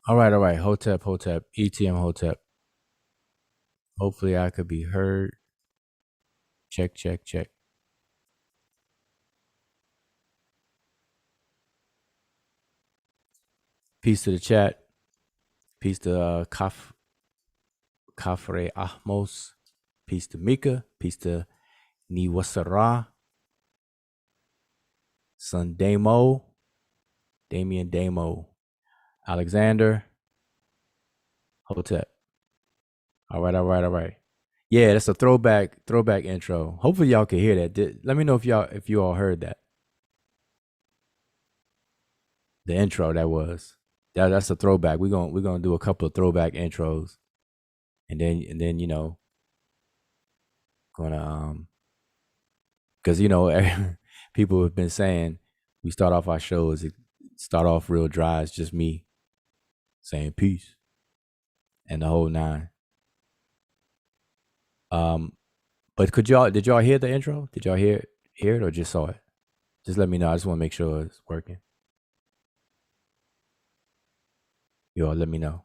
All right, all right. Hotep, Hotep, ETM Hotep. Hopefully I could be heard. Check, check, check. Peace to the chat. Peace to Kafre Ahmos. Peace to Mika. Peace to Niwasara. Son Damo. Damien Damo. Alexander. Hotep. All right, all right, all right. Yeah, that's a throwback intro. Hopefully y'all can hear that. Let me know if you all heard that. The intro that was. That's a throwback. We're gonna do a couple of throwback intros, and then gonna because people have been saying we start off our shows, it start off real dry. It's just me saying peace and the whole nine. Um, but did y'all hear the intro? Did y'all hear it or just saw it? Just let me know. I just want to make sure it's working. You all let me know.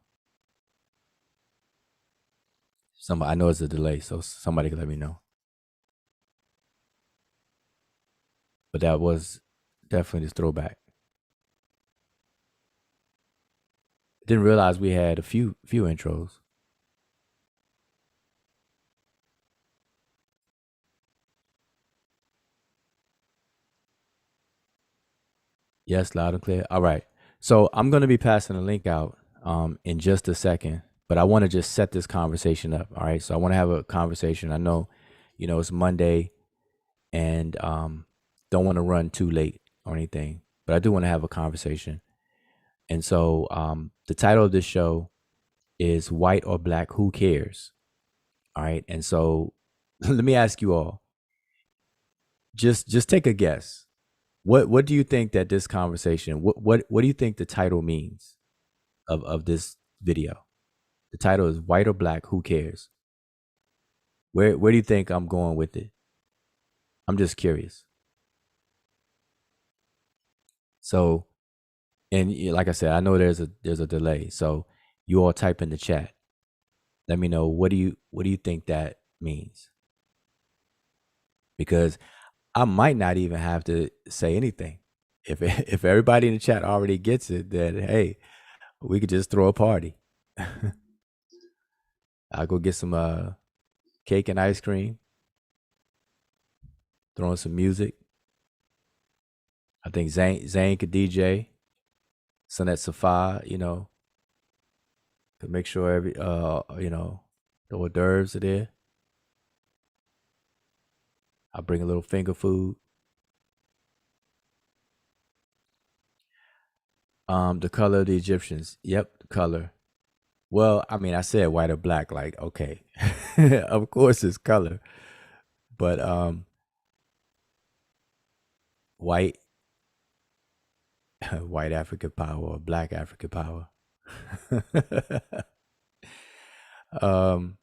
Somebody, I know it's a delay, so somebody can let me know. But that was definitely this throwback. Didn't realize we had a few intros. Yes, loud and clear. All right. So I'm going to be passing the link out in just a second, but I want to just set this conversation up. All right. So I want to have a conversation. I know, it's Monday and don't want to run too late or anything, but I do want to have a conversation. And so the title of this show is White or Black, Who Cares? All right. And so let me ask you all, just take a guess. What do you think that this conversation, what do you think the title means of this video? The title is White or Black, Who Cares? Where do you think I'm going with it? I'm just curious. So, and like I said, I know there's a delay. So you all type in the chat. Let me know what do you think that means? Because I might not even have to say anything. If if everybody in the chat already gets it, then hey, we could just throw a party. I'll go get some cake and ice cream, throw in some music. I think Zane could DJ. Sunette Safa, to make sure the hors d'oeuvres are there. I'll bring a little finger food. The color of the Egyptians. Yep, the color. Well, I mean, I said white or black, like, okay. Of course it's color. But white white African power or black African power. um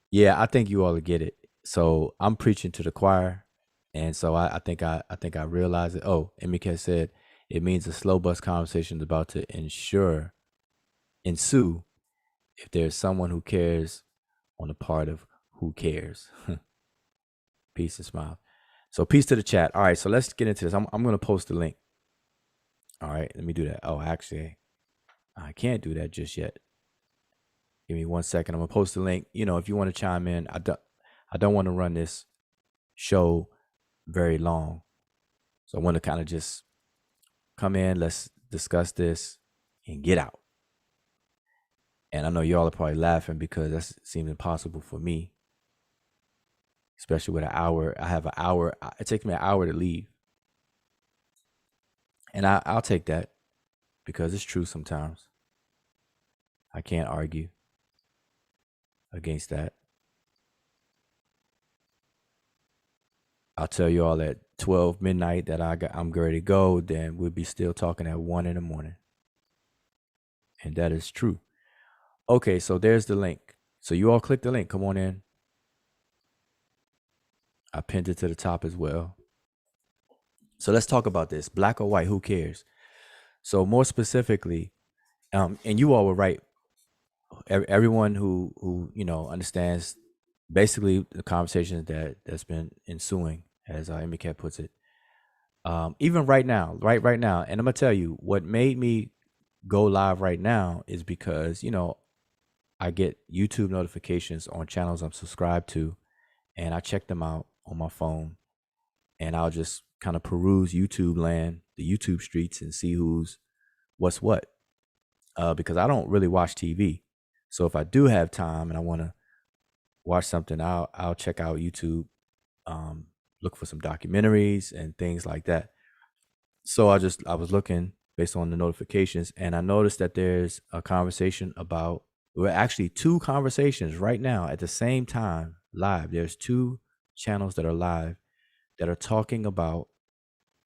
yeah, I think you all will get it. So I'm preaching to the choir. And so I think I realized it. Oh, Emika said it means a slow bus conversation is about to ensue if there's someone who cares on the part of who cares. Peace and smile. So peace to the chat. All right, so let's get into this. I'm gonna post the link. All right, let me do that. Oh, actually, I can't do that just yet. Give me 1 second. I'm gonna post the link. If you want to chime in, I don't want to run this show very long. So I want to kind of just come in, let's discuss this and get out. And I know y'all are probably laughing because that seems impossible for me, especially with an hour. I have an hour. It takes me an hour to leave. And I'll take that because it's true sometimes. I can't argue against that. I'll tell you all at 12 midnight that I'm ready to go, then we'll be still talking at 1 in the morning. And that is true. Okay, so there's the link. So you all click the link. Come on in. I pinned it to the top as well. So let's talk about this. Black or white, who cares? So more specifically, And you all were right. Everyone who understands basically the conversations that's been ensuing, as Emicat puts it. Even right now, right now, and I'm gonna tell you what made me go live right now is because I get YouTube notifications on channels I'm subscribed to, and I check them out on my phone, and I'll just kind of peruse YouTube land, the YouTube streets, and see what's what. Because I don't really watch TV, so if I do have time and I want to watch something, I'll check out YouTube, um, look for some documentaries and things like that. So I was looking based on the notifications, and I noticed that there's a conversation about, well, actually two conversations right now at the same time live. There's two channels that are live that are talking about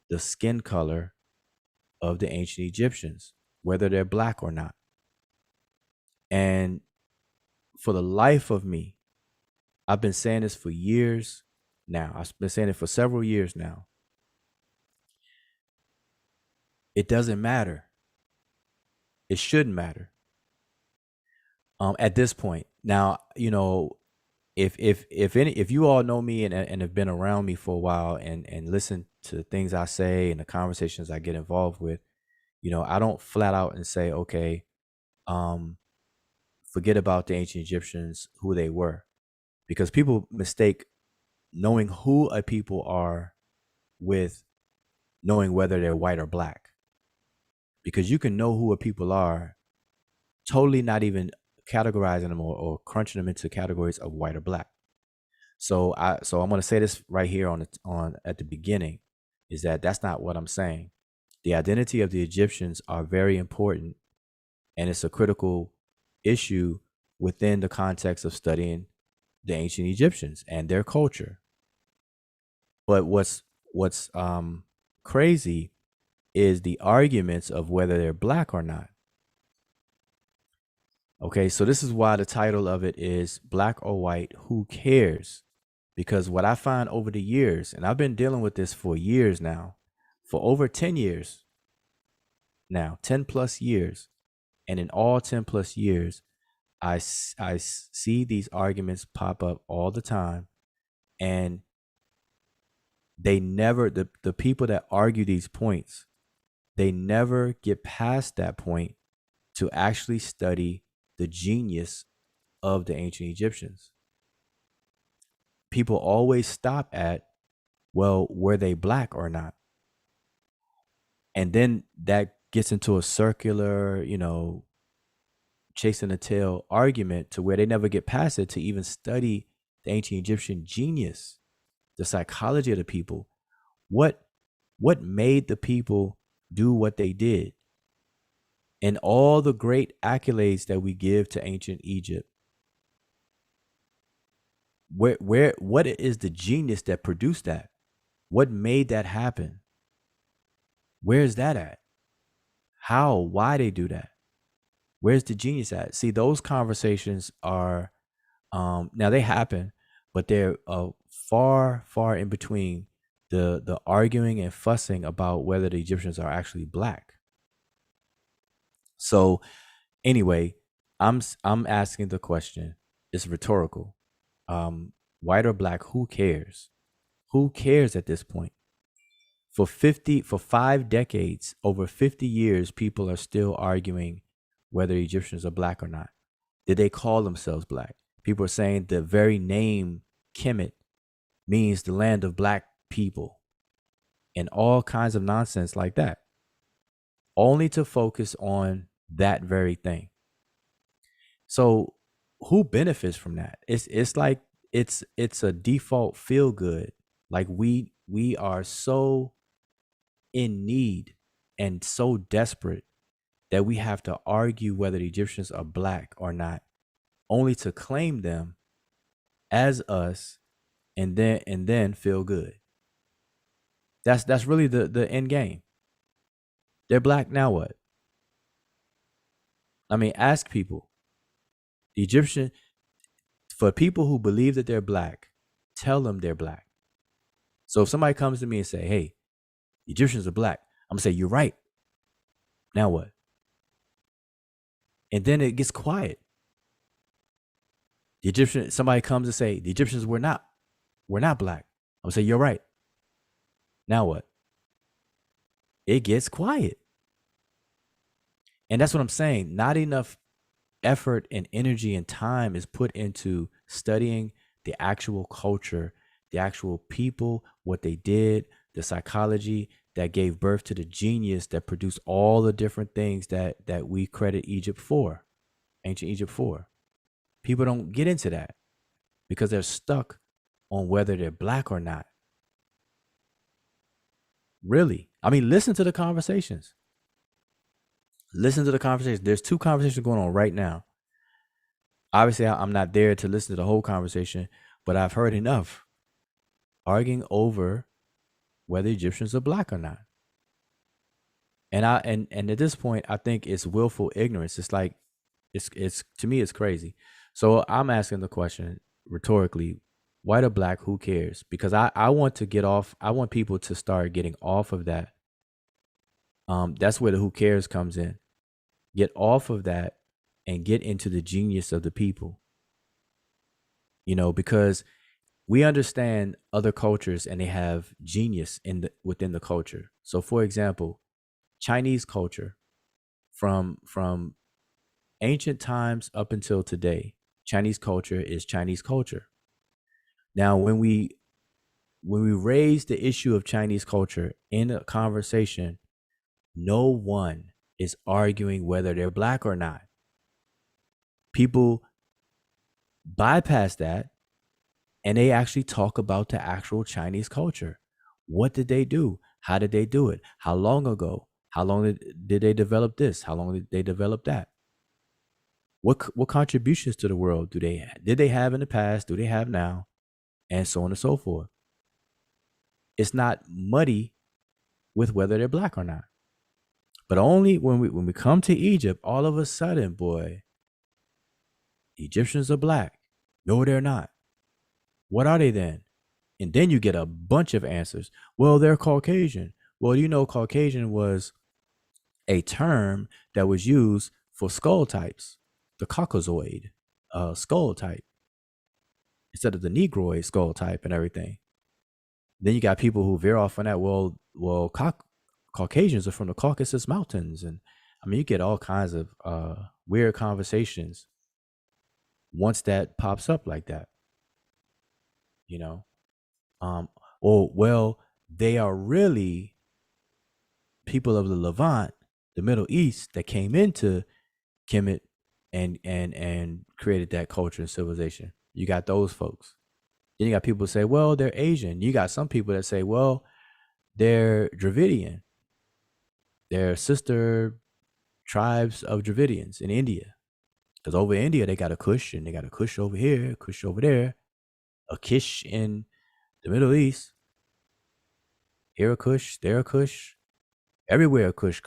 the skin color of the ancient Egyptians, whether they're black or not. And for the life of me, I've been saying this for years now. I've been saying it for several years now. It doesn't matter. It shouldn't matter. At this point. Now, if you all know me and have been around me for a while and listen to the things I say and the conversations I get involved with, I don't flat out and say, okay, forget about the ancient Egyptians, who they were, because people mistake knowing who a people are with knowing whether they're white or black, because you can know who a people are totally not even categorizing them or crunching them into categories of white or black. So I'm going to say this right here on at the beginning, is that that's not what I'm saying. The identity of the Egyptians are very important, and it's a critical issue within the context of studying the ancient Egyptians and their culture. But what's crazy is the arguments of whether they're black or not. Okay, so this is why the title of it is Black or White, Who Cares? Because what I find over the years, and I've been dealing with this for years now, for over 10 years now, 10 plus years. And in all 10 plus years, I see these arguments pop up all the time. And they never, the people that argue these points, they never get past that point to actually study the genius of the ancient Egyptians. People always stop at, well, were they black or not? And then that gets into a circular, chasing the tail argument to where they never get past it to even study the ancient Egyptian genius, the psychology of the people. What made the people do what they did? And all the great accolades that we give to ancient Egypt, what is the genius that produced that? What made that happen? Where's that at? How? Why they do that? Where's the genius at? See, those conversations are now they happen, but they're far, far in between the arguing and fussing about whether the Egyptians are actually black. So anyway, I'm asking the question. It's rhetorical. White or black, who cares? Who cares at this point? For 5 decades, over 50 years, people are still arguing whether Egyptians are black or not. Did they call themselves black? People are saying the very name Kemet means the land of black people, and all kinds of nonsense like that, only to focus on that very thing. So who benefits from that? It's like it's a default feel good. Like we are so in need and so desperate that we have to argue whether the Egyptians are black or not, only to claim them as us and then feel good. That's really the end game. They're black, now what? I mean, ask people. The Egyptian, for people who believe that they're black, tell them they're black. So if somebody comes to me and say, hey, Egyptians are black, I'm gonna say, you're right. Now what? And then it gets quiet. The Egyptian, somebody comes and say, the Egyptians were not black. I'm gonna say, you're right. Now what? It gets quiet. And that's what I'm saying. Not enough effort and energy and time is put into studying the actual culture, the actual people, what they did, the psychology that gave birth to the genius that produced all the different things that we credit Egypt for, ancient Egypt for. People don't get into that because they're stuck on whether they're black or not. Really. I mean, listen to the conversations. Listen to the conversations. There's two conversations going on right now. Obviously, I'm not there to listen to the whole conversation, but I've heard enough arguing over whether Egyptians are black or not. And at this point, I think it's willful ignorance. It's like it's to me, it's crazy. So I'm asking the question rhetorically: white or black? Who cares? Because I want to get off. I want people to start getting off of that. That's where the who cares comes in. Get off of that and get into the genius of the people. Because we understand other cultures and they have genius within the culture. So, for example, Chinese culture from ancient times up until today, Chinese culture is Chinese culture. Now, when we raise the issue of Chinese culture in a conversation, no one is arguing whether they're black or not. People bypass that and they actually talk about the actual Chinese culture. What did they do? How did they do it? How long ago? How long did they develop this? How long did they develop that? What contributions to the world did they have in the past? Do they have now? And so on and so forth. It's not muddy with whether they're black or not. But only when we come to Egypt, all of a sudden, boy, Egyptians are black. No, they're not. What are they then? And then you get a bunch of answers. Well, they're Caucasian. Well, Caucasian was a term that was used for skull types, the Caucasoid skull type, instead of the Negroid skull type and everything. Then you got people who veer off on that. Well, Caucasians are from the Caucasus Mountains, and I mean, you get all kinds of weird conversations once that pops up like that. You know, well, they are really people of the Levant, the Middle East, that came into Kemet and created that culture and civilization. You got those folks. Then you got people say, well, they're Asian. You got some people that say, well, they're Dravidian. They're sister tribes of Dravidians in India. Because over in India, they got a Kush, and they got a Kush over here, Kush over there, a Kish in the Middle East. Here a Kush, there a Kush, everywhere a Kush.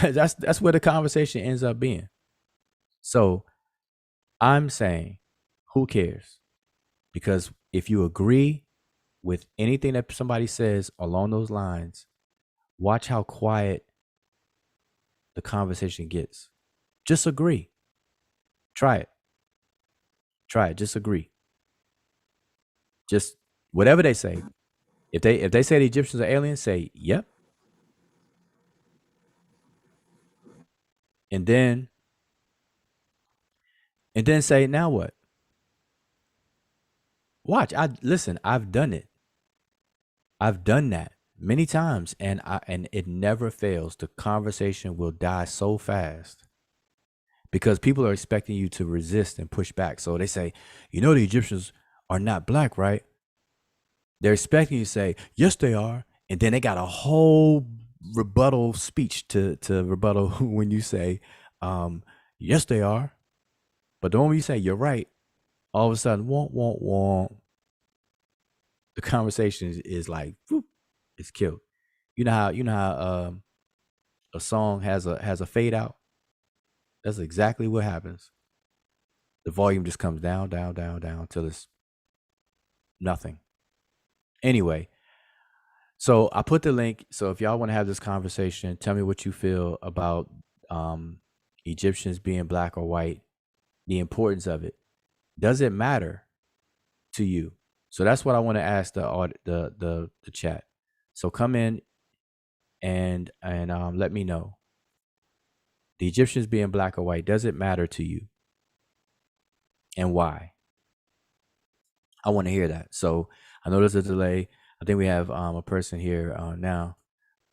that's where the conversation ends up being. So I'm saying, who cares? Because if you agree with anything that somebody says along those lines, watch how quiet the conversation gets. Just agree. Try it. Just agree. Just whatever they say. If they say the Egyptians are aliens, say yep. And then say, now what? Watch. I've done it. I've done that many times, and it never fails. The conversation will die so fast because people are expecting you to resist and push back. So they say, the Egyptians are not black, right? They're expecting you to say, yes, they are. And then they got a whole rebuttal speech to rebuttal when you say, yes, they are. But the moment you say you're right, all of a sudden, won't. The conversation is like, whoop, it's killed. You know how a song has a fade out. That's exactly what happens. The volume just comes down till it's nothing. Anyway, so I put the link. So if y'all want to have this conversation, tell me what you feel about Egyptians being black or white, the importance of it. Does it matter to you? So that's what I want to ask the chat. So come in and let me know. The Egyptians being black or white, does it matter to you? And why? I want to hear that. So I know there's a delay. I think we have a person here now.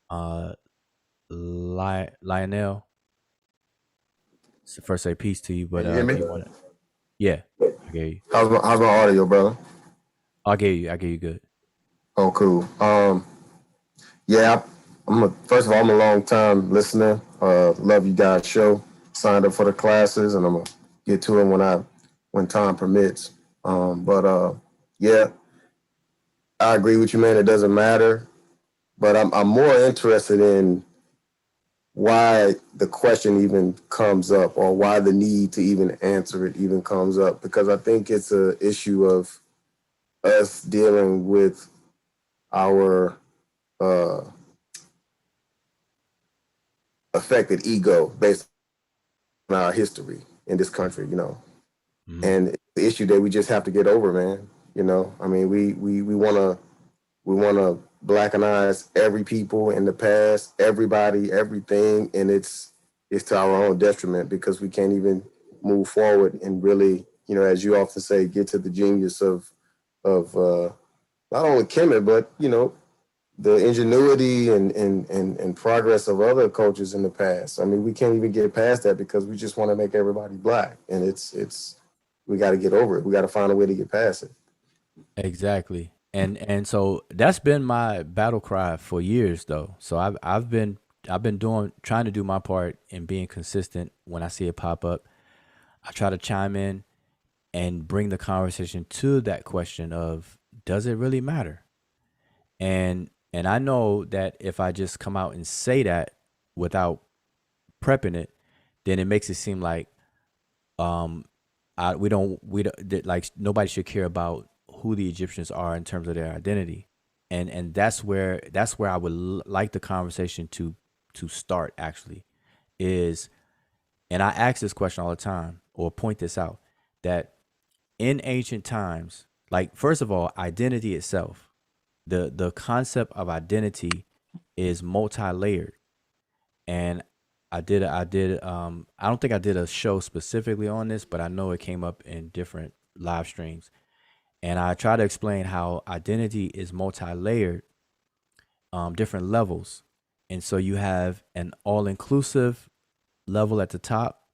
Uh Lionel. So first say peace to you, but Can you hear if me? you want to, yeah, I get you. How's my audio, brother? I get you good. Oh, cool. Yeah, first of all, I'm a long time listener. Love you guys' show. Signed up for the classes, and I'm gonna get to it when time permits. But yeah, I agree with you, man. It doesn't matter, but I'm more interested in why the question even comes up, or why the need to even answer it even comes up, because I think it's a issue of us dealing with our uh, affected ego based on our history in this country. Hmm. And it's the issue that we just have to get over, man. I mean, we wanna blackenize every people in the past, everybody, everything, and it's to our own detriment, because we can't even move forward and really, as you often say, get to the genius of not only Kemet, but the ingenuity and progress of other cultures in the past. I mean, we can't even get past that because we just want to make everybody black, and it's we got to get over it. We got to find a way to get past it. Exactly. And so that's been my battle cry for years though. So I've been doing trying to do my part in being consistent when I see it pop up. I try to chime in and bring the conversation to that question of does it really matter? And I know that if I just come out and say that without prepping it, then it makes it seem like um we don't that, like nobody should care about who the Egyptians are in terms of their identity. And that's where I would like the conversation to start actually is, and I ask this question all the time or point this out, that in ancient times, like first of all, identity itself, the concept of identity is multi-layered. And I don't think I did a show specifically on this, but I know it came up in different live streams. And I try to explain how identity is multi-layered, different levels. And so you have an all-inclusive level at the top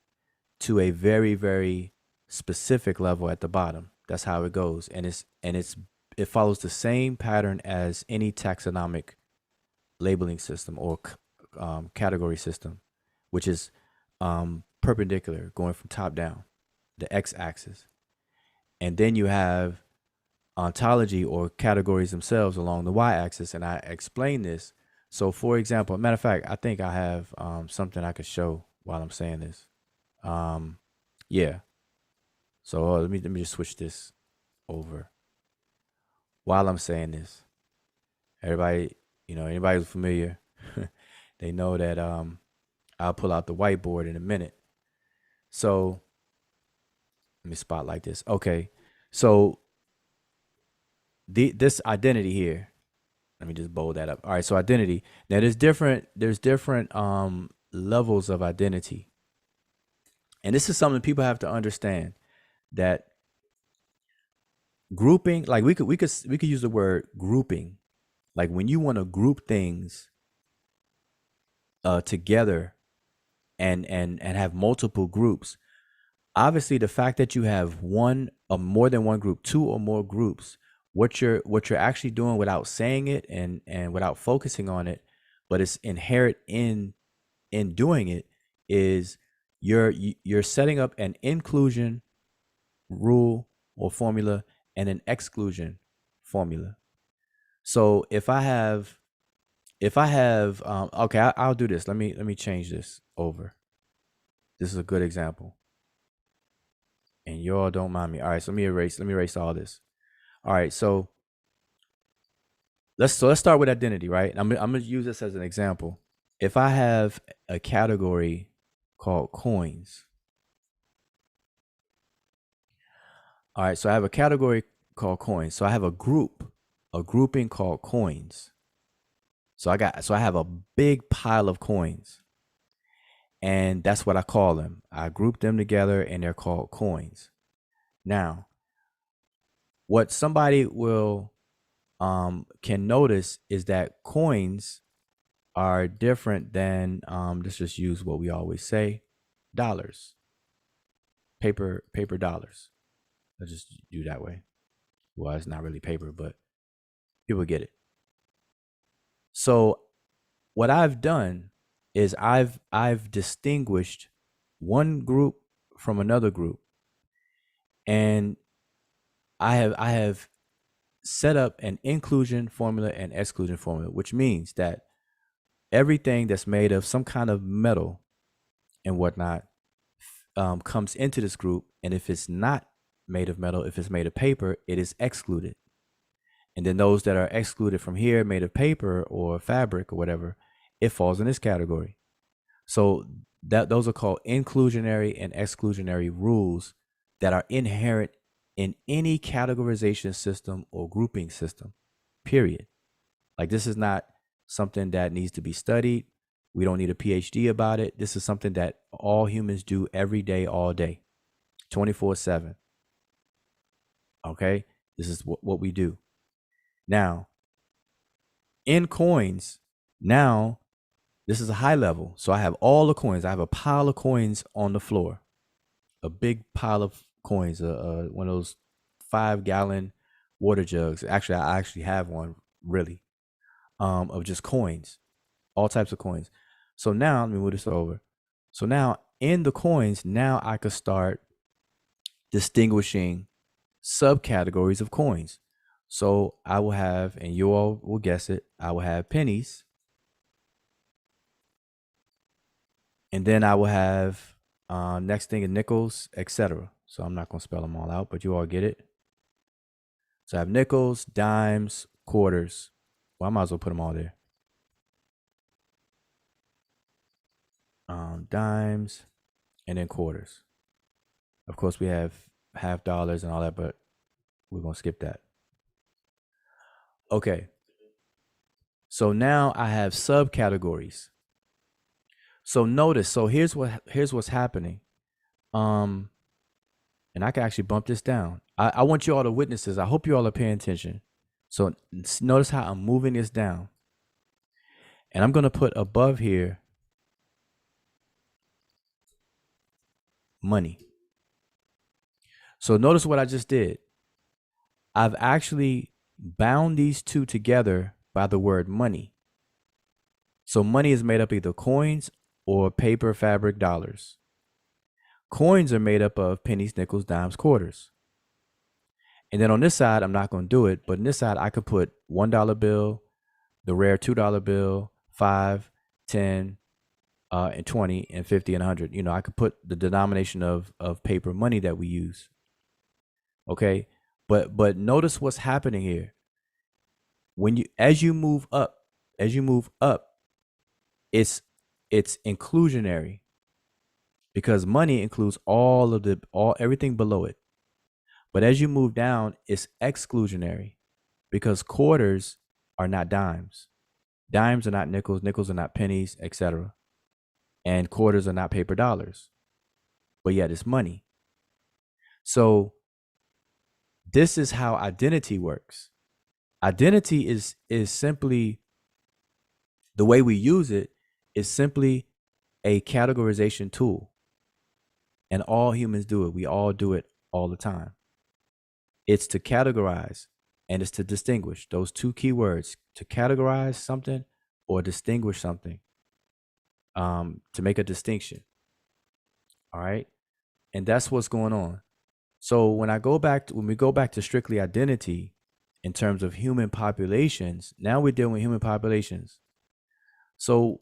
to a very, very specific level at the bottom. That's how it goes. It follows the same pattern as any taxonomic labeling system or category system, which is perpendicular, going from top down, the x-axis. And then you have ontology or categories themselves along the y-axis. And I explain this. So, for example, matter of fact, I think I have something I could show while I'm saying this. Um, yeah. So let me just switch this over while I'm saying this. Everybody, anybody who's familiar, they know that I'll pull out the whiteboard in a minute. So let me spotlight this. Okay. So this identity here, let me just bold that up. All right, so identity. Now there's different levels of identity. And this is something people have to understand, that grouping, like we could use the word grouping. Like when you want to group things together and have multiple groups, obviously the fact that you have one or more than one group, two or more groups, what you're actually doing without saying it and without focusing on it, but it's inherent in doing it, is you're setting up an inclusion rule or formula and an exclusion formula. So if I have okay, I'll do this. Let me change this over. This is a good example, and y'all don't mind me. All right, so let me erase all this. All right, so let's start with identity, right? I'm gonna use this as an example. If I have a category called coins. All right, so I have a category called coins. So I have a grouping called coins. So I have a big pile of coins. And that's what I call them. I group them together and they're called coins. Now, what somebody will can notice is that coins are different than let's just use what we always say, dollars, paper dollars. Let's just do that way. Well, it's not really paper, but people get it. So what I've done is I've distinguished one group from another group, and I have set up an inclusion formula and exclusion formula, which means that everything that's made of some kind of metal and whatnot comes into this group, and if it's not made of metal, if it's made of paper, it is excluded. And then those that are excluded from here, made of paper or fabric or whatever, it falls in this category. So that those are called inclusionary and exclusionary rules that are inherent in any categorization system or grouping system, period. Like, this is not something that needs to be studied. We don't need a PhD about it. This is something that all humans do every day, all day, 24/7. Okay? This is what we do. Now, in coins, now this is a high level. So I have all the coins. I have a pile of coins on the floor, a big pile of coins, one of those 5-gallon water jugs. Actually, I actually have one, really, of just coins, all types of coins. So now let me move this over. So now in the coins, now I could start distinguishing subcategories of coins. So I will have, and you all will guess it, I will have pennies. And then I will have next thing is nickels, etc. So I'm not going to spell them all out, but you all get it. So I have nickels, dimes, quarters. Well, I might as well put them all there. Dimes, and then quarters. Of course, we have half dollars and all that, but we're going to skip that. Okay. So now I have subcategories. So notice, so here's what's happening. And I can actually bump this down. I want you all to witness this. I hope you all are paying attention. So notice how I'm moving this down. And I'm going to put above here money. So notice what I just did. I've actually bound these two together by the word money. So money is made up either coins or paper, fabric, dollars. Coins are made up of pennies, nickels, dimes, quarters. And then on this side, I'm not going to do it, but on this side, I could put $1 bill, the rare $2 bill, 5, 10, and 20, and 50, and 100. You know, I could put the denomination of paper money that we use. Okay, but notice what's happening here. As you move up, it's inclusionary, because money includes everything below it. But as you move down, it's exclusionary, because quarters are not dimes. Dimes are not nickels. Nickels are not pennies, etc. And quarters are not paper dollars. But yet it's money. So this is how identity works. Identity is simply, the way we use it is simply a categorization tool. And all humans do it. We all do it all the time. It's to categorize and it's to distinguish. Those two key words, to categorize something or distinguish something, to make a distinction. All right. And that's what's going on. So when we go back to strictly identity in terms of human populations, now we're dealing with human populations. So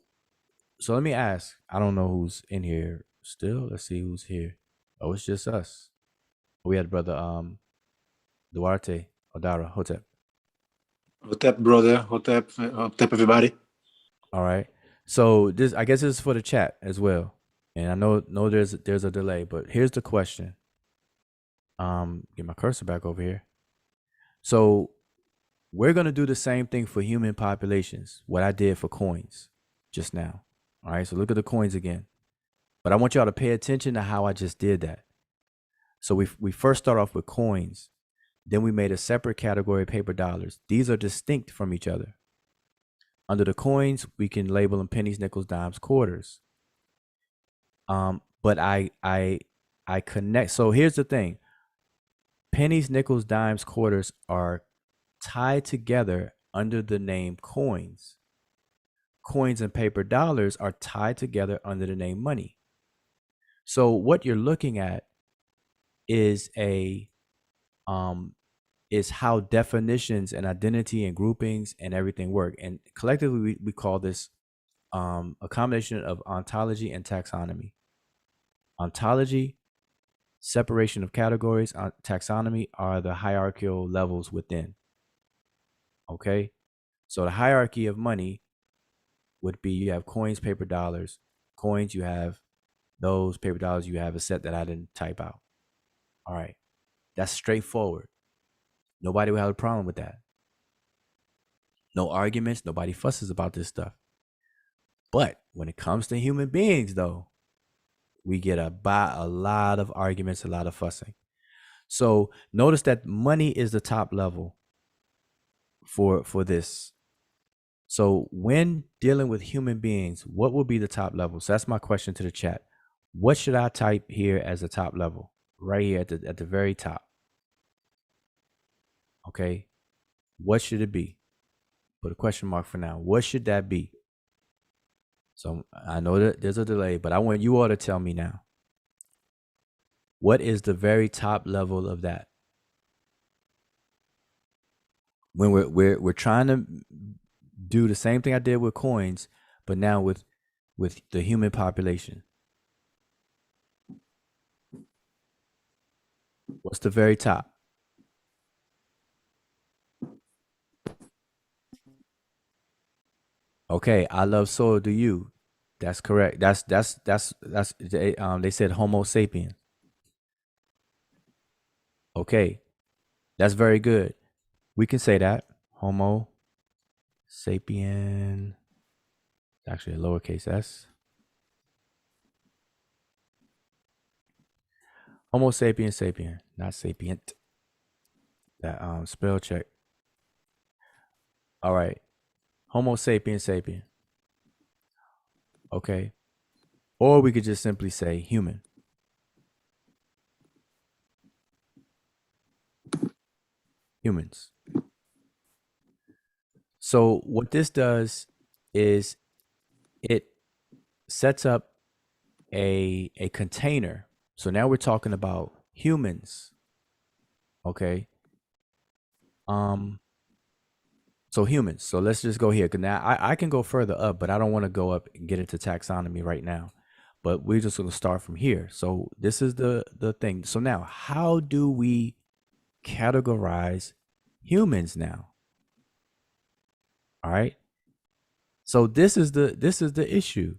let me ask, I don't know who's in here still. Let's see who's here. Oh, it's just us. We had brother Duarte, Odara, Hotep. Hotep, brother. Hotep, everybody. All right. So I guess this is for the chat as well. And I know there's a delay, but here's the question. Get my cursor back over here. So we're gonna do the same thing for human populations. What I did for coins just now. All right. So look at the coins again. But I want y'all to pay attention to how I just did that. So we first start off with coins. Then we made a separate category of paper dollars. These are distinct from each other. Under the coins, we can label them pennies, nickels, dimes, quarters. But I connect. So here's the thing: pennies, nickels, dimes, quarters are tied together under the name coins. Coins and paper dollars are tied together under the name money. So what you're looking at is a is how definitions and identity and groupings and everything work. And collectively, we call this a combination of ontology and taxonomy. Ontology, separation of categories, taxonomy are the hierarchical levels within. Okay. So the hierarchy of money would be you have coins, paper dollars. Coins, you have those paper dollars, you have a set that I didn't type out. All right. That's straightforward. Nobody will have a problem with that. No arguments. Nobody fusses about this stuff. But when it comes to human beings, though, we get a lot of arguments, a lot of fussing. So notice that money is the top level for this. So when dealing with human beings, what will be the top level? So that's my question to the chat. What should I type here as the top level? Right here at the very top. Okay. What should it be? Put a question mark for now. What should that be? So I know that there's a delay, but I want you all to tell me now. What is the very top level of that? When we're trying to do the same thing I did with coins, but now with the human population. What's the very top? Okay, I love soil. Do you? That's correct. That's they said Homo sapien. Okay, that's very good. We can say that Homo sapien. Actually, a lowercase s. Homo sapien sapien, not sapient. That spell check. All right, Homo sapien sapien. Okay, or we could just simply say human. Humans. So what this does is it sets up a container. So now we're talking about humans. Okay. So humans. So let's just go here. Cause now I can go further up, but I don't want to go up and get into taxonomy right now. But we're just gonna start from here. So this is the thing. So now how do we categorize humans now? All right. So this is the issue.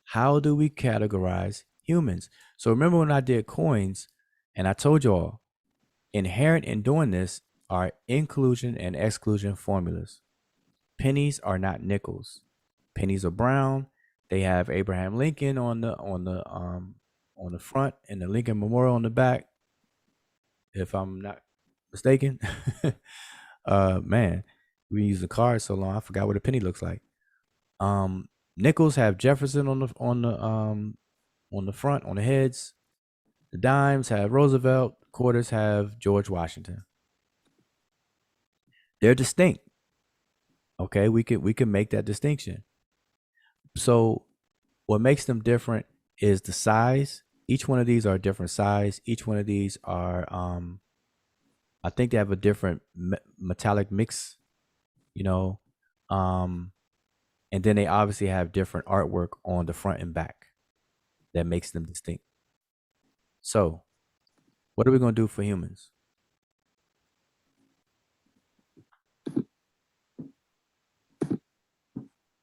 How do we categorize humans? So remember when I did coins and I told y'all inherent in doing this are inclusion and exclusion formulas. Pennies are not nickels. Pennies are brown. They have Abraham Lincoln on the front and the Lincoln Memorial on the back. If I'm not mistaken. Man, we been using cards so long I forgot what a penny looks like. Nickels have Jefferson on the front, on the heads. The dimes have Roosevelt. Quarters have George Washington. They're distinct. Okay, we can make that distinction. So what makes them different is the size. Each one of these are a different size. Each one of these are I think they have a different metallic mix, you know. And then they obviously have different artwork on the front and back that makes them distinct. So, what are we going to do for humans?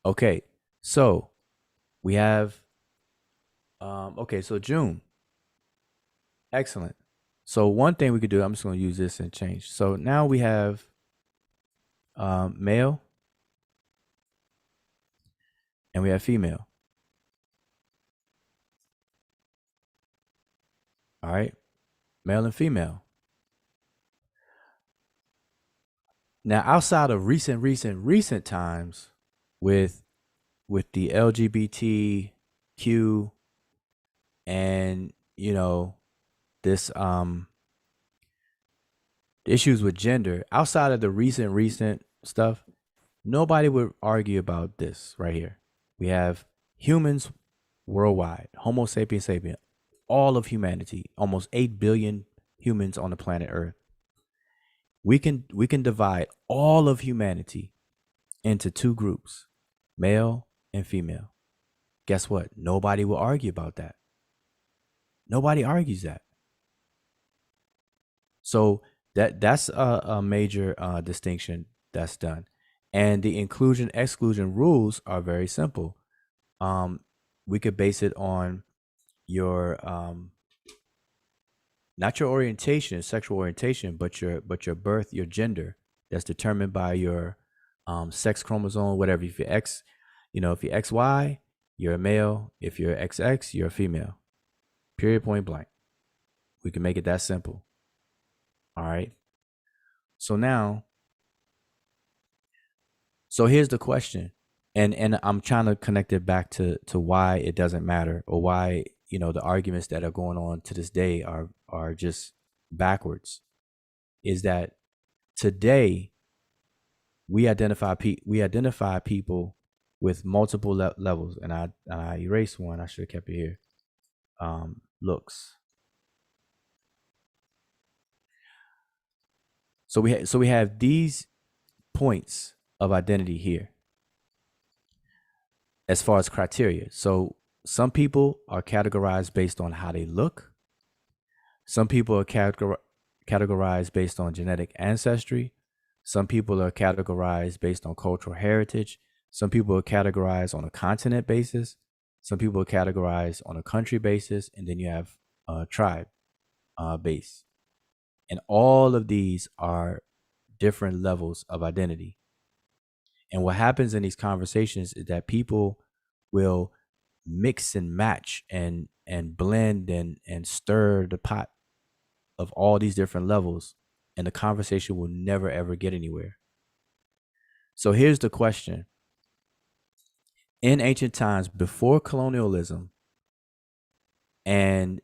Okay, so we have Okay, so June. Excellent. So one thing we could do, I'm just going to use this and change. So now we have male and we have female. All right, male and female. Now, outside of recent times, with the LGBTQ and this issues with gender, outside of the recent stuff, nobody would argue about this right here. We have humans worldwide, Homo sapiens sapien, all of humanity, almost 8 billion humans on the planet Earth. We can divide all of humanity into two groups, male and female. Guess what? Nobody will argue about that. Nobody argues that. So that's a major distinction that's done. And the inclusion exclusion rules are very simple. We could base it on your not your orientation, sexual orientation, but your birth, your gender, that's determined by your sex chromosome, whatever. If you're X, if you're XY, you're a male. If you're XX, you're a female. Period, point blank. We can make it that simple. All right. So now, so here's the question, and I'm trying to connect it back to why it doesn't matter, or why the arguments that are going on to this day are just backwards. Is that today we identify people with multiple levels, and I erased one. I should have kept it here. Looks. So we have these points of identity here as far as criteria. So some people are categorized based on how they look. Some people are categorized based on genetic ancestry. Some people are categorized based on cultural heritage. Some people are categorized on a continent basis. Some people are categorized on a country basis. And then you have a tribe base. And all of these are different levels of identity. And what happens in these conversations is that people will mix and match and blend and stir the pot of all these different levels, and the conversation will never ever get anywhere. So here's the question. In ancient times, before colonialism and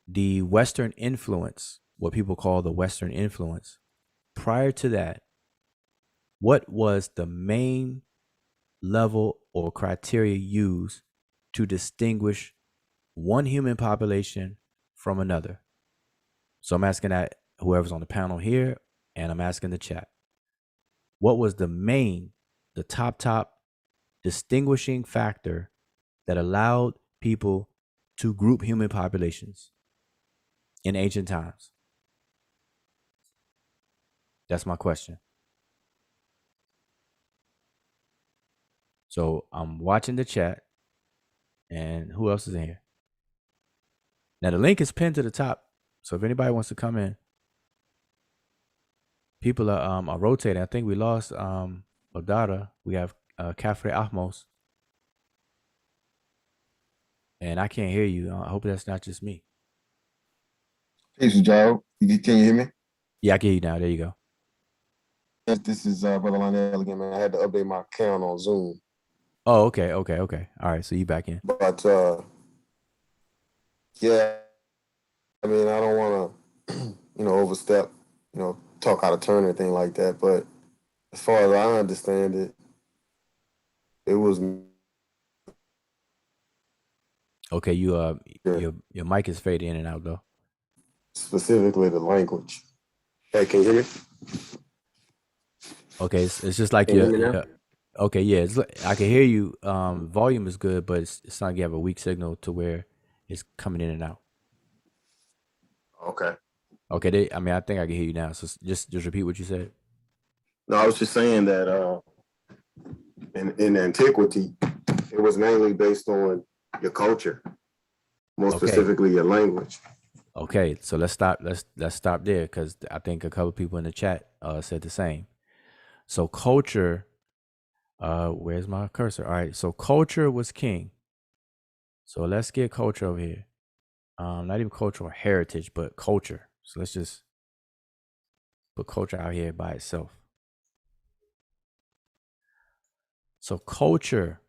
the Western influence, what people call the Western influence, prior to that, what was the main level or criteria used to distinguish one human population from another? So I'm asking that whoever's on the panel here, and I'm asking the chat. What was the top distinguishing factor that allowed people to group human populations in ancient times? That's my question. So I'm watching the chat, and who else is in here? Now the link is pinned to the top, so if anybody wants to come in, people are rotating. I think we lost Odara. We have Cafre Ahmos, and I can't hear you. I hope that's not just me. Peace, Joe. Can you hear me? Yeah, I can hear you now. There you go. Yes, this is Brother Lionel again, man. I had to update my account on Zoom. Oh, okay. All right, so you back in. But yeah, I mean, I don't want to, overstep, talk out of turn or anything like that. But as far as I understand it, it was Okay, your mic is fading in and out though. specifically the language. Hey, can you hear me? Okay, it's just like Can you hear me now? okay, yeah, I can hear you. Volume is good, but it's not like you have a weak signal to where it's coming in and out. Okay. Okay, I think I can hear you now. So just repeat what you said. No, I was just saying that in antiquity, it was mainly based on your culture. more Okay. specifically your language. Okay. So let's stop. Let's stop there because I think a couple people in the chat said the same. So culture. Where's my cursor? All right. So culture was king. So let's get culture over here. Not even cultural heritage, but culture. So let's just put culture out here by itself. So culture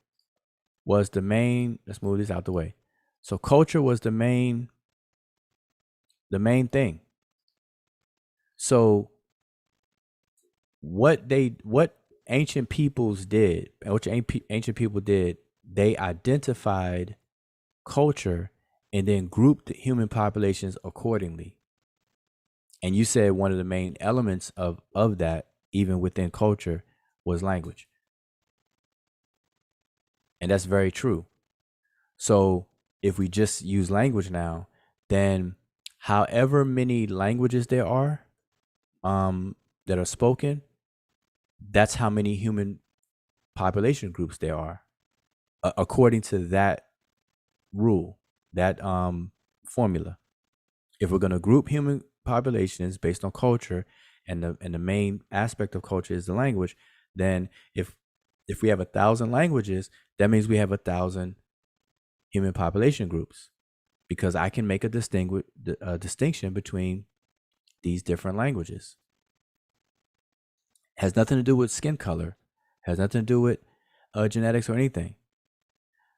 was the main. Let's move this out the way. So culture was the main thing. So what ancient peoples did, what ancient people did, they identified culture and then grouped the human populations accordingly. And you said one of the main elements of that, even within culture, was language. And that's very true. So if we just use language now, then however many languages there are that are spoken, that's how many human population groups there are, according to that rule, that formula. If we're going to group human populations based on culture, and the main aspect of culture is the language, then if we have 1,000 languages, that means we have 1,000 human population groups, because I can make a distinction between these different languages. Has nothing to do with skin color, has nothing to do with genetics or anything.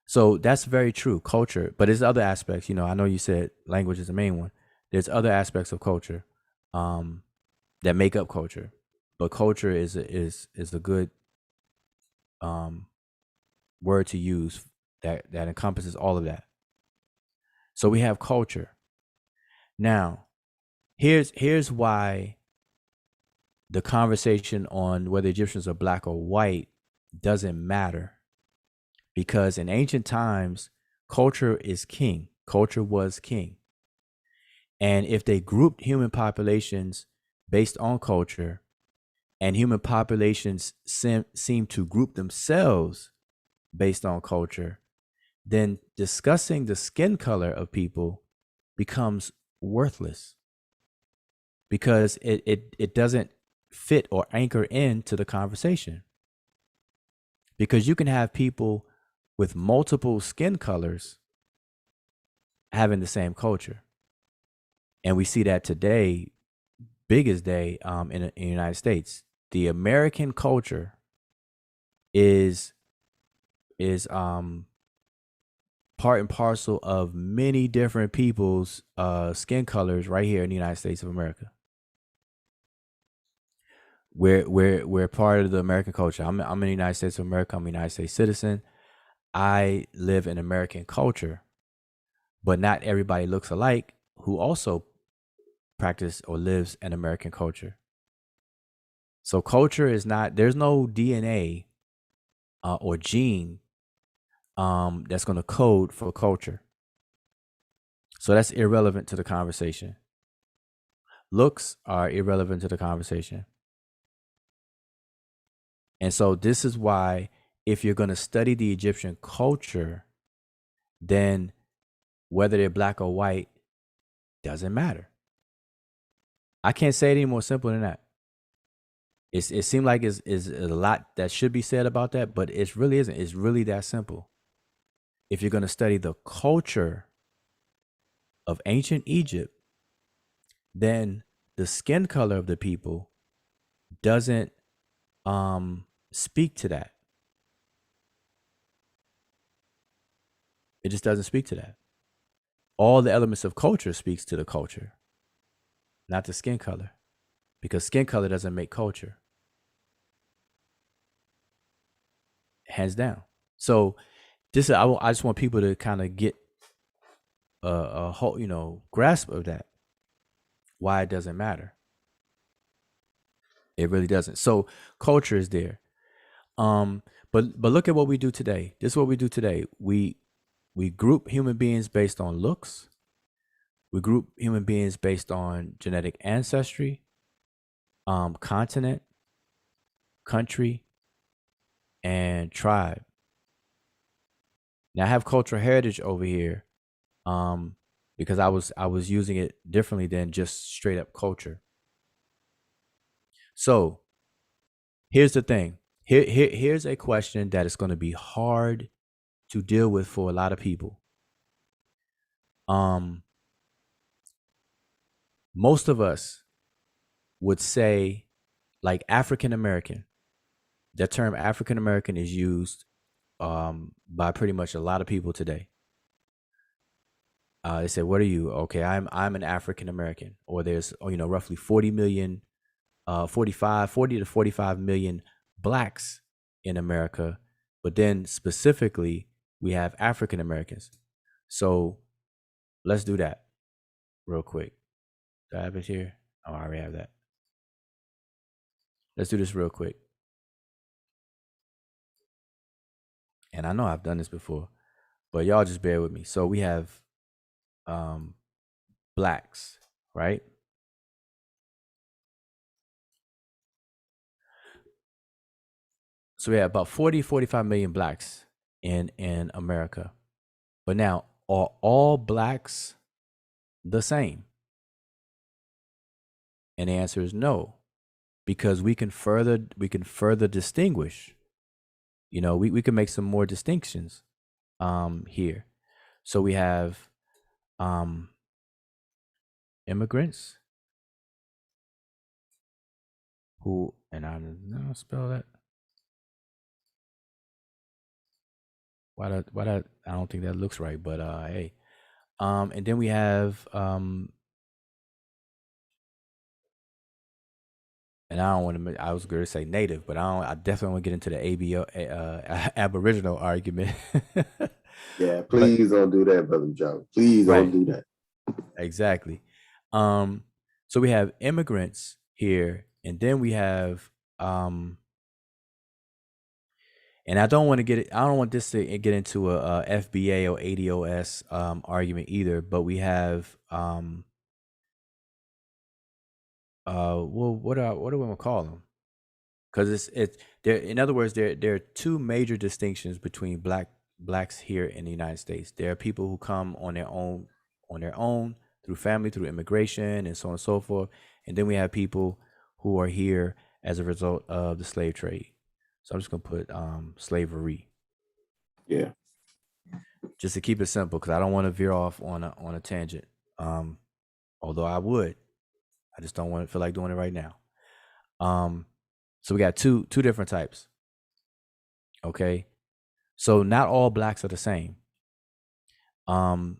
So that's very true, culture. But there's other aspects. I know you said language is the main one. There's other aspects of culture that make up culture, but culture is a good word to use that encompasses all of that. So we have culture. Now, here's why the conversation on whether Egyptians are black or white doesn't matter. Because in ancient times, culture is king. Culture was king. And if they grouped human populations based on culture, and human populations seem to group themselves based on culture, then discussing the skin color of people becomes worthless, because it doesn't fit or anchor into the conversation. Because you can have people with multiple skin colors having the same culture. And we see that today, big as day, in the United States. The American culture is part and parcel of many different people's skin colors right here in the United States of America. We're part of the American culture. I'm in the United States of America. I'm a United States citizen. I live in American culture, but not everybody looks alike who also practice or lives an American culture. So culture is not, there's no DNA or gene that's going to code for culture. So that's irrelevant to the conversation. Looks are irrelevant to the conversation. And so this is why, if you're going to study the Egyptian culture, then whether they're black or white doesn't matter. I can't say it any more simple than that. It seems like is a lot that should be said about that, but it really isn't. It's really that simple. If you're going to study the culture of ancient Egypt, then the skin color of the people doesn't speak to that. It just doesn't speak to that. All the elements of culture speaks to the culture, not the skin color, because skin color doesn't make culture. Hands down. So this, I just want people to kind of get a whole, grasp of that. Why it doesn't matter. It really doesn't. So culture is there. But look at what we do today. This is what we do today. We group human beings based on looks. We group human beings based on genetic ancestry, continent, country, and tribe. Now I have cultural heritage over here, because I was using it differently than just straight up culture. So here's the thing. Here's a question that is going to be hard to deal with for a lot of people. Most of us would say, like, African American. The term African American is used by pretty much a lot of people today. They say, "What are you?" Okay, I'm an African American. Or there's roughly 40 million, 40 to 45 million blacks in America, but then specifically we have African Americans. So let's do that real quick. Do I have it here? Oh, I already have that. Let's do this real quick. And I know I've done this before, but y'all just bear with me. So we have blacks, right? So we have about 40, 45 million blacks in America. But now, are all blacks the same? And the answer is no, because we can further distinguish. We can make some more distinctions here. So we have immigrants who, and I don't spell that. Why that I don't think that looks right, but hey. And then we have and I don't want to. I was going to say native, but I definitely want to get into the Aboriginal argument. Yeah, But please don't do that, Brother Joe. Please don't right, do that. exactly. So we have immigrants here, and then we have and I don't want to get it. I don't want this to get into a FBA or ADOS argument either. But we have well, what do we want to call them? Because it's there. In other words, there are two major distinctions between blacks here in the United States. There are people who come on their own through family, through immigration, and so on and so forth. And then we have people who are here as a result of the slave trade. So I'm just gonna put slavery, Yeah. just to keep it simple, because I don't want to veer off on a tangent. Although I would, I just don't want to feel like doing it right now. So we got two different types. Okay, so not all blacks are the same. And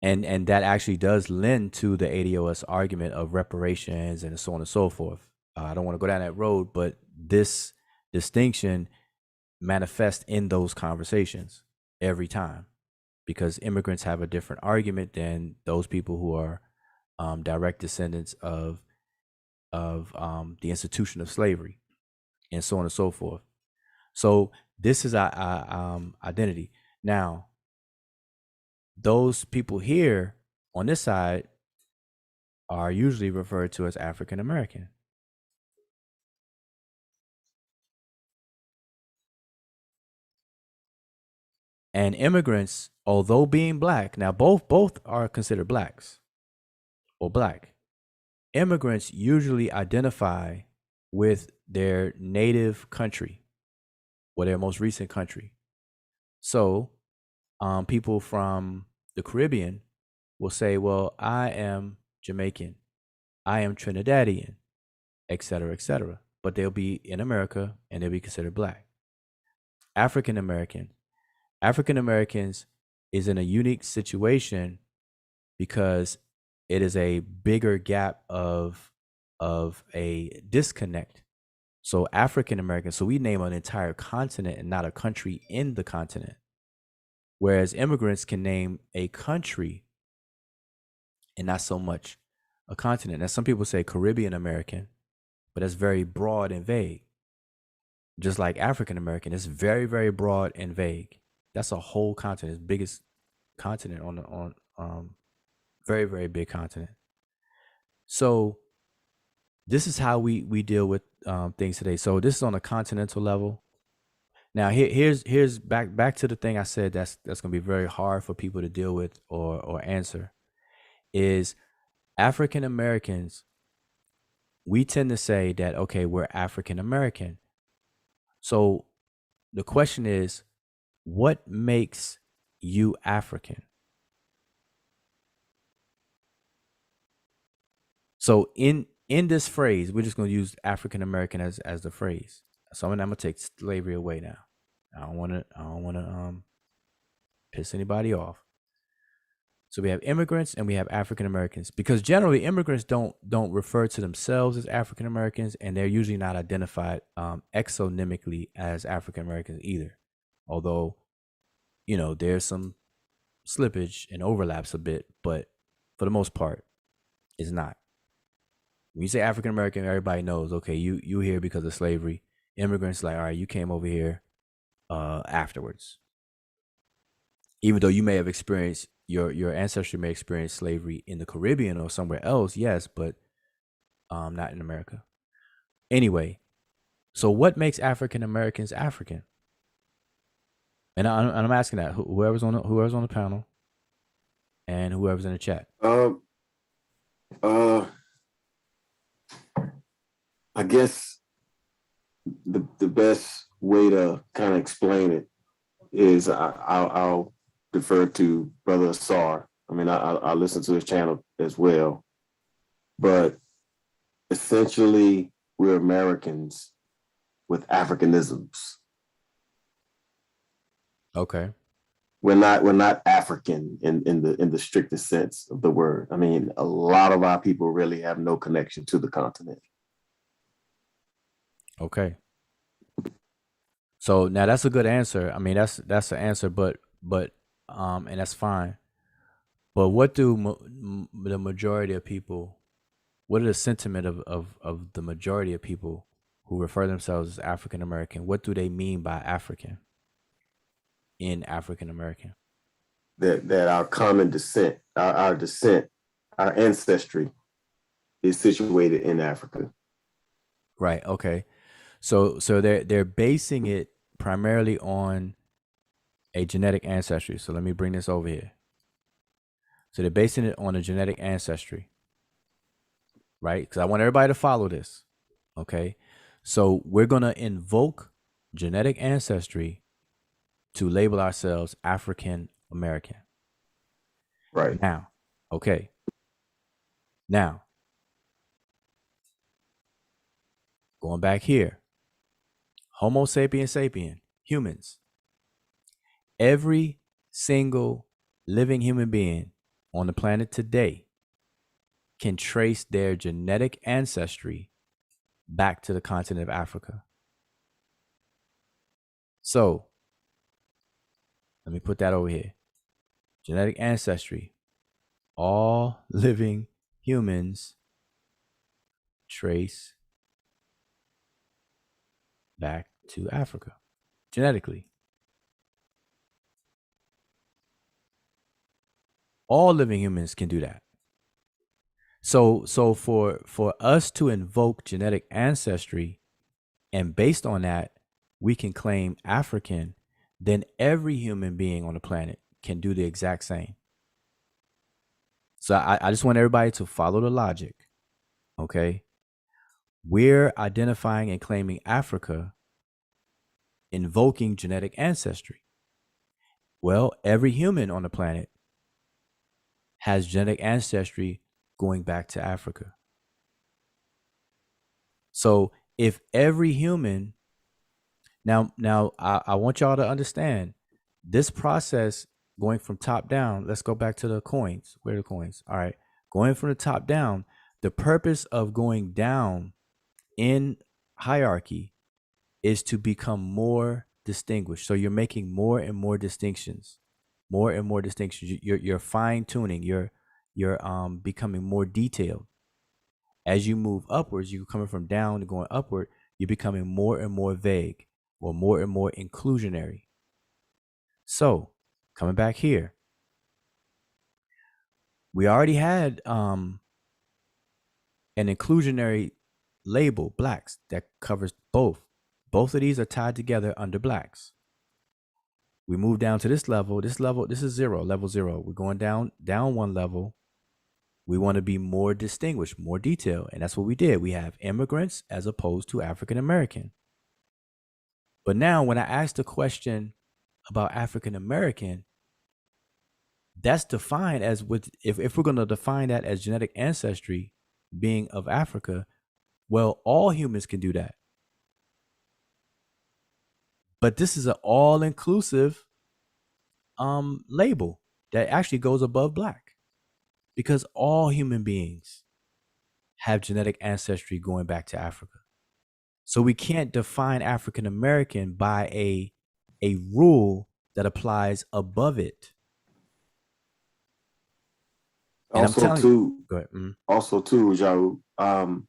that actually does lend to the ADOS argument of reparations and so on and so forth. I don't want to go down that road, but this distinction manifests in those conversations every time, because immigrants have a different argument than those people who are direct descendants of the institution of slavery, and so on and so forth. So this is our identity. Now, those people here on this side are usually referred to as African American. And immigrants, although being black, now both are considered blacks or black. Immigrants usually identify with their native country or their most recent country. So people from the Caribbean will say, well, I am Jamaican, I am Trinidadian, etc., etc. But they'll be in America and they'll be considered black. African Americans is in a unique situation because it is a bigger gap of a disconnect. So African American, so we name an entire continent and not a country in the continent. Whereas immigrants can name a country and not so much a continent. Now some people say Caribbean American, but that's very broad and vague. Just like African American, it's very, very broad and vague. That's a whole continent, it's biggest continent on very, very big continent. So this is how we deal with things today. So this is on a continental level. Now here's back to the thing I said that's gonna be very hard for people to deal with or answer is African Americans. We tend to say that okay, we're African American. So the question is, what makes you African? So in this phrase, we're just gonna use African American as the phrase. So I'm gonna take slavery away now. I don't wanna piss anybody off. So we have immigrants and we have African Americans because generally immigrants don't refer to themselves as African Americans and they're usually not identified exonymically as African Americans either. Although, there's some slippage and overlaps a bit, but for the most part, it's not. When you say African American, everybody knows, okay, you here because of slavery. Immigrants like, all right, you came over here afterwards. Even though you may have experienced your ancestry may experience slavery in the Caribbean or somewhere else, yes, but not in America. Anyway, so what makes African Americans African? And I'm asking that whoever's on the panel and whoever's in the chat. Uh, I guess the best way to kind of explain it is I'll defer to Brother Sar. I mean, I listen to his channel as well, but essentially we're Americans with Africanisms. Okay. We're not African in the strictest sense of the word. I mean, a lot of our people really have no connection to the continent. Okay. So now that's a good answer. I mean, that's the answer, but and that's fine. But what do the majority of people? What are the sentiment of the majority of people who refer themselves as African American? What do they mean by African in African American? That our common descent, our descent, our ancestry is situated in Africa. Right. Okay. So they're basing it primarily on a genetic ancestry. So let me bring this over here. So they're basing it on a genetic ancestry, right? Because I want everybody to follow this. Okay. So we're gonna invoke genetic ancestry to label ourselves African American. Right. Now, okay. Now, going back here, Homo sapiens sapien, humans. Every single living human being on the planet today can trace their genetic ancestry back to the continent of Africa. So, let me put that over here. Genetic ancestry. All living humans trace back to Africa genetically. All living humans can do that. So for us to invoke genetic ancestry, and based on that, we can claim African, then every human being on the planet can do the exact same. So I just want everybody to follow the logic. Okay. We're identifying and claiming Africa, invoking genetic ancestry. Well, every human on the planet has genetic ancestry going back to Africa. So if every human, now I want y'all to understand this process going from top down. Let's go back to the coins. Where are the coins? All right. Going from the top down, the purpose of going down in hierarchy is to become more distinguished. So you're making more and more distinctions, more and more distinctions. You're fine tuning. You're becoming more detailed. As you move upwards, you're coming from down to going upward. You're becoming more and more vague or more and more inclusionary. So coming back here, we already had an inclusionary label, blacks, that covers both Both of these are tied together under blacks. We move down to this level. This is zero, level zero. We're going down one level. We want to be more distinguished, more detailed. And that's what we did. We have immigrants as opposed to African American. But now when I ask the question about African American, that's defined as with if we're going to define that as genetic ancestry, being of Africa, well, all humans can do that. But this is an all-inclusive label that actually goes above black, because all human beings have genetic ancestry going back to Africa. So we can't define African American by a rule that applies above it. And Also, I'm telling too, you, go ahead. Also, too, Jau, and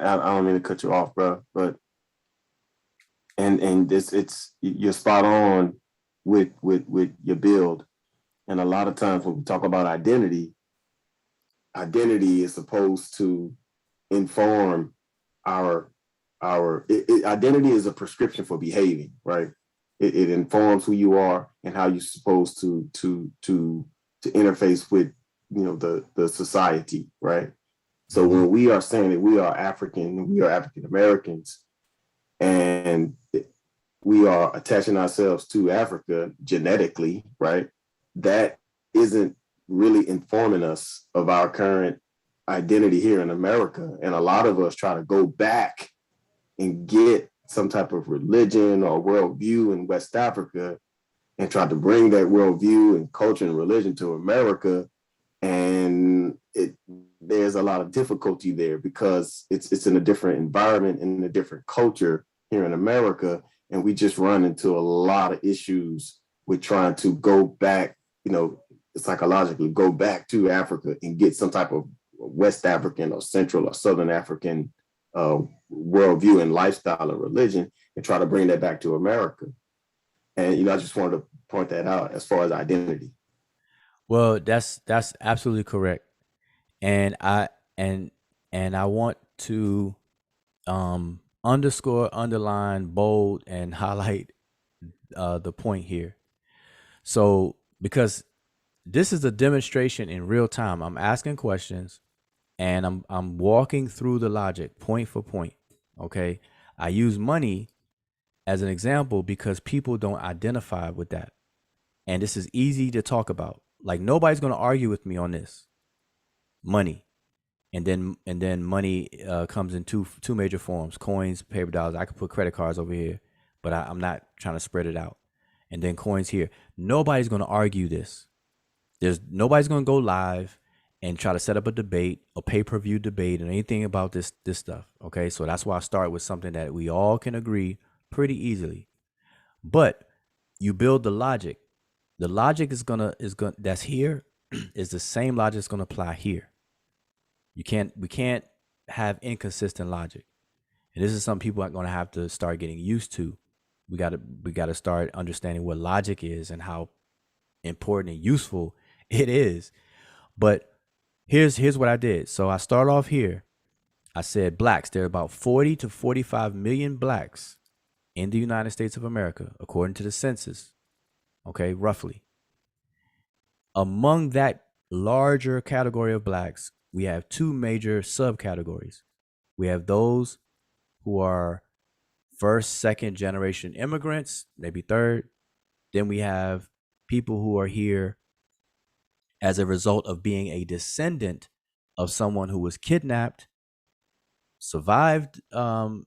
I don't mean to cut you off, bro, but and it's you're spot on with your build. And a lot of times when we talk about identity is supposed to inform our identity is a prescription for behaving, right? It informs who you are and how you're supposed to interface with, you know, the society, right? So when we are saying that we are African Americans, and we are attaching ourselves to Africa genetically, right? That isn't really informing us of our current identity here in America. And a lot of us try to go back and get some type of religion or worldview in West Africa and try to bring that worldview and culture and religion to America. And there's a lot of difficulty there because it's in a different environment and in a different culture here in America. And we just run into a lot of issues with trying to go back, you know, psychologically go back to Africa and get some type of West African or Central or Southern African worldview and lifestyle and religion and try to bring that back to America. And, you know, I just wanted to point that out as far as identity. Well, that's absolutely correct. And I want to underscore, underline, bold, and highlight the point here. So, because this is a demonstration in real time, I'm asking questions and I'm walking through the logic point for point. Okay, I use money as an example because people don't identify with that, and this is easy to talk about. Like, nobody's going to argue with me on this. Money. And then money comes in two major forms: coins, paper dollars. I could put credit cards over here, but I'm not trying to spread it out. And then coins here. Nobody's going to argue this. Nobody's going to go live and try to set up a debate, a pay-per-view debate, and anything about this stuff. Okay, so that's why I start with something that we all can agree pretty easily. But you build the logic. The logic is gonna that's here is the same logic that's gonna apply here. We can't have inconsistent logic. And this is something people are going to have to start getting used to. We got to start understanding what logic is and how important and useful it is. But here's what I did. So I start off here. I said blacks. There are about 40 to 45 million blacks in the United States of America, according to the census. Okay, roughly. Among that larger category of blacks, we have two major subcategories. We have those who are first, second generation immigrants, maybe third. Then we have people who are here as a result of being a descendant of someone who was kidnapped, survived the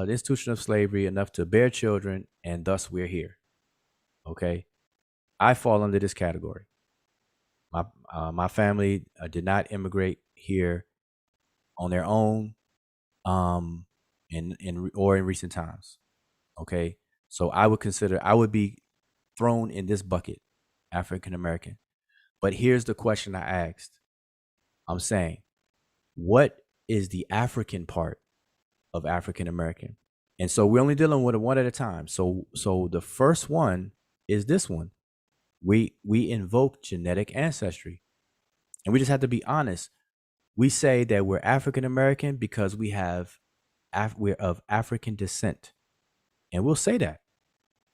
institution of slavery enough to bear children, and thus we're here. Okay, I fall under this category. My family did not immigrate here on their own, in recent times. Okay, so I would be thrown in this bucket, African American. But here's the question I asked. I'm saying, what is the African part of African American? And so we're only dealing with it one at a time. So the first one is this one. We invoke genetic ancestry, and we just have to be honest. We say that we're African American because we're of African descent. And we'll say that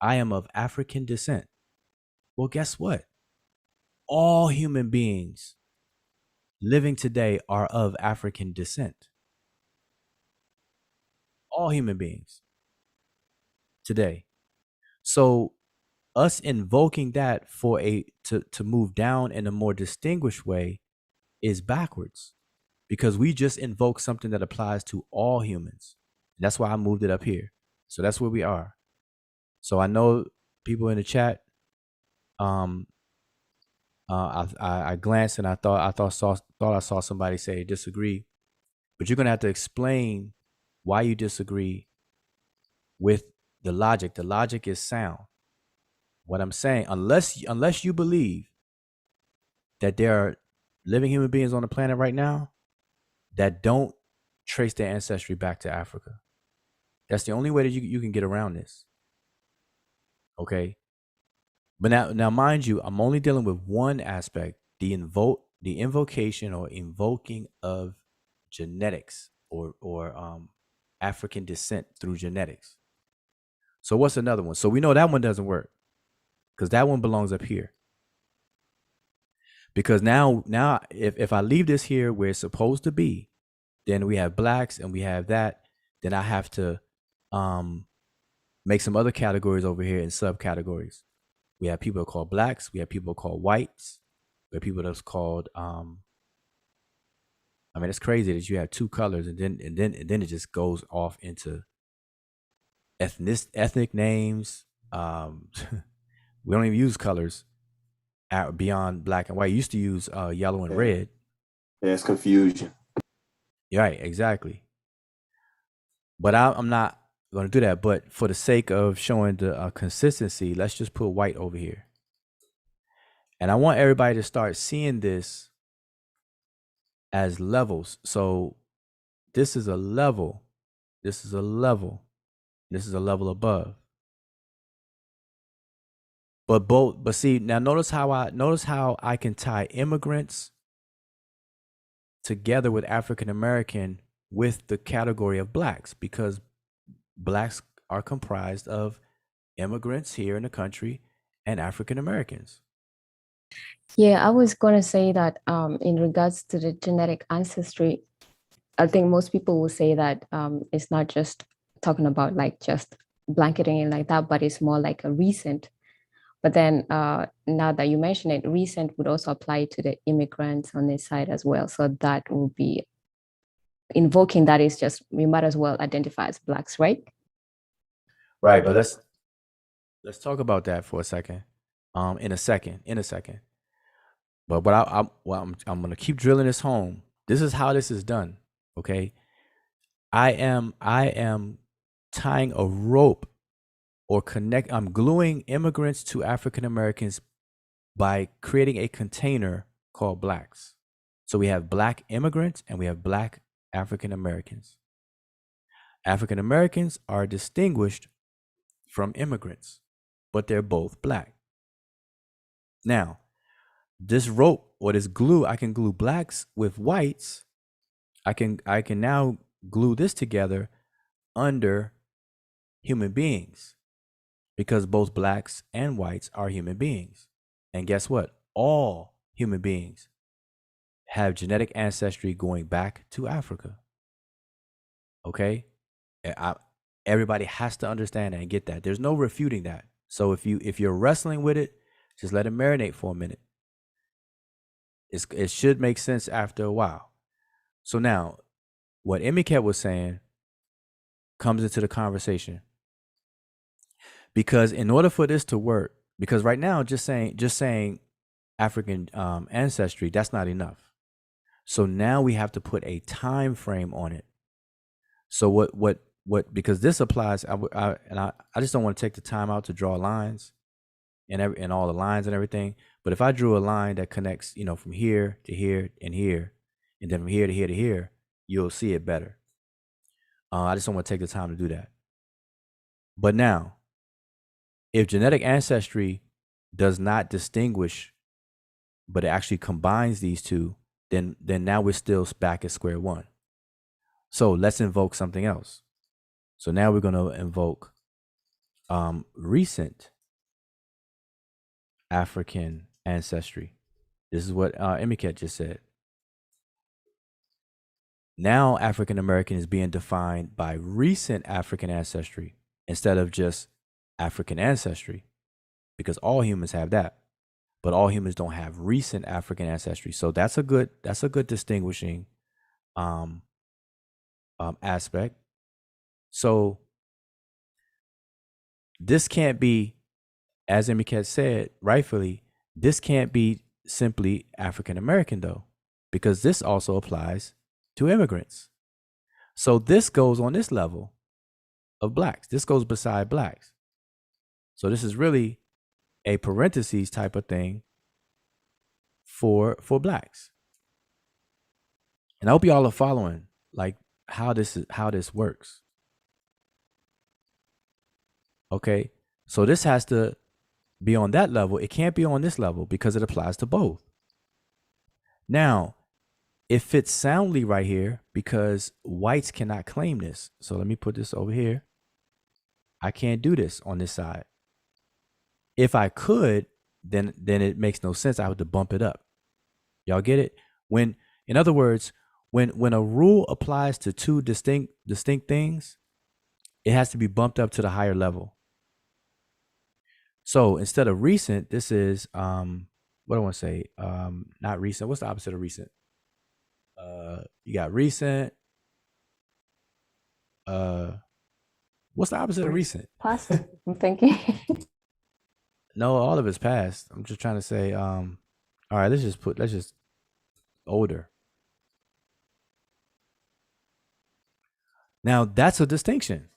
I am of African descent. Well, guess what? All human beings living today are of African descent. All human beings today. So us invoking that for to move down in a more distinguished way is backwards, because we just invoke something that applies to all humans. That's why I moved it up here. So that's where we are. So I know people in the chat. I glanced and I thought I saw somebody say disagree, but you're gonna have to explain why you disagree with the logic. The logic is sound. What I'm saying, unless you believe that there are living human beings on the planet right now that don't trace their ancestry back to Africa, that's the only way that you can get around this. Okay. But now, mind you, I'm only dealing with one aspect: the invocation or invoking of genetics or African descent through genetics. So what's another one? So we know that one doesn't work because that one belongs up here. Because now if I leave this here where it's supposed to be, then we have blacks and we have that. Then I have to make some other categories over here in subcategories. We have people called blacks. We have people called whites. We have people that's called I mean, it's crazy that you have two colors and then it just goes off into ethnic names. We don't even use colors beyond black and white. You used to use yellow and red. There's confusion. Right, exactly. But I'm not going to do that. But for the sake of showing the consistency, let's just put white over here. And I want everybody to start seeing this as levels. So this is a level. This is a level. This is a level above. But see, now notice how I can tie immigrants together with African American with the category of blacks, because blacks are comprised of immigrants here in the country and African Americans. Yeah, I was going to say that in regards to the genetic ancestry, I think most people will say that it's not just talking about like just blanketing it like that, but it's more like a recent. But then now that you mention it, recent would also apply to the immigrants on this side as well. So that will be invoking that is just, we might as well identify as blacks, right? Right, but let's talk about that for a second. In a second. But I'm gonna keep drilling this home. This is how this is done. Okay. I am tying a rope or I'm gluing immigrants to African Americans by creating a container called blacks. So we have black immigrants and we have black African Americans. African Americans are distinguished from immigrants, but they're both black. Now, this rope or this glue, I can glue blacks with whites. I can now glue this together under human beings, because both blacks and whites are human beings. And guess what? All human beings have genetic ancestry going back to Africa. Okay? Everybody has to understand that and get that. There's no refuting that. So if you're wrestling with it, just let it marinate for a minute. It should make sense after a while. So now, what Emiket was saying comes into the conversation. Because in order for this to work, because right now just saying African ancestry, that's not enough. So now we have to put a time frame on it. So what because this applies, I just don't want to take the time out to draw lines and all the lines and everything. But if I drew a line that connects, from here to here and here, and then from here to here to here, you'll see it better. I just don't want to take the time to do that. But now, if genetic ancestry does not distinguish, but it actually combines these two, then now we're still back at square one. So let's invoke something else. So now we're going to invoke recent African ancestry. This is what Emiket just said. Now African American is being defined by recent African ancestry instead of just African ancestry, because all humans have that, but all humans don't have recent African ancestry. So that's a good distinguishing aspect. So this can't be, as Emiket said rightfully, this can't be simply African American though, because this also applies to immigrants. So this goes on this level of blacks. This goes beside blacks. So this is really a parentheses type of thing for blacks. And I hope y'all are following like how this works. Okay. So this has to be on that level. It can't be on this level because it applies to both. Now, it fits soundly right here because whites cannot claim this. So let me put this over here. I can't do this on this side. If I could, then it makes no sense. I would have to bump it up. Y'all get it? When, in other words, when a rule applies to two distinct things, it has to be bumped up to the higher level. So instead of recent, this is what do I want to say? Not recent. What's the opposite of recent? You got recent. What's the opposite of recent? Past, I'm thinking. No, all of it's past. I'm just trying to say, all right, let's just older. Now that's a distinction.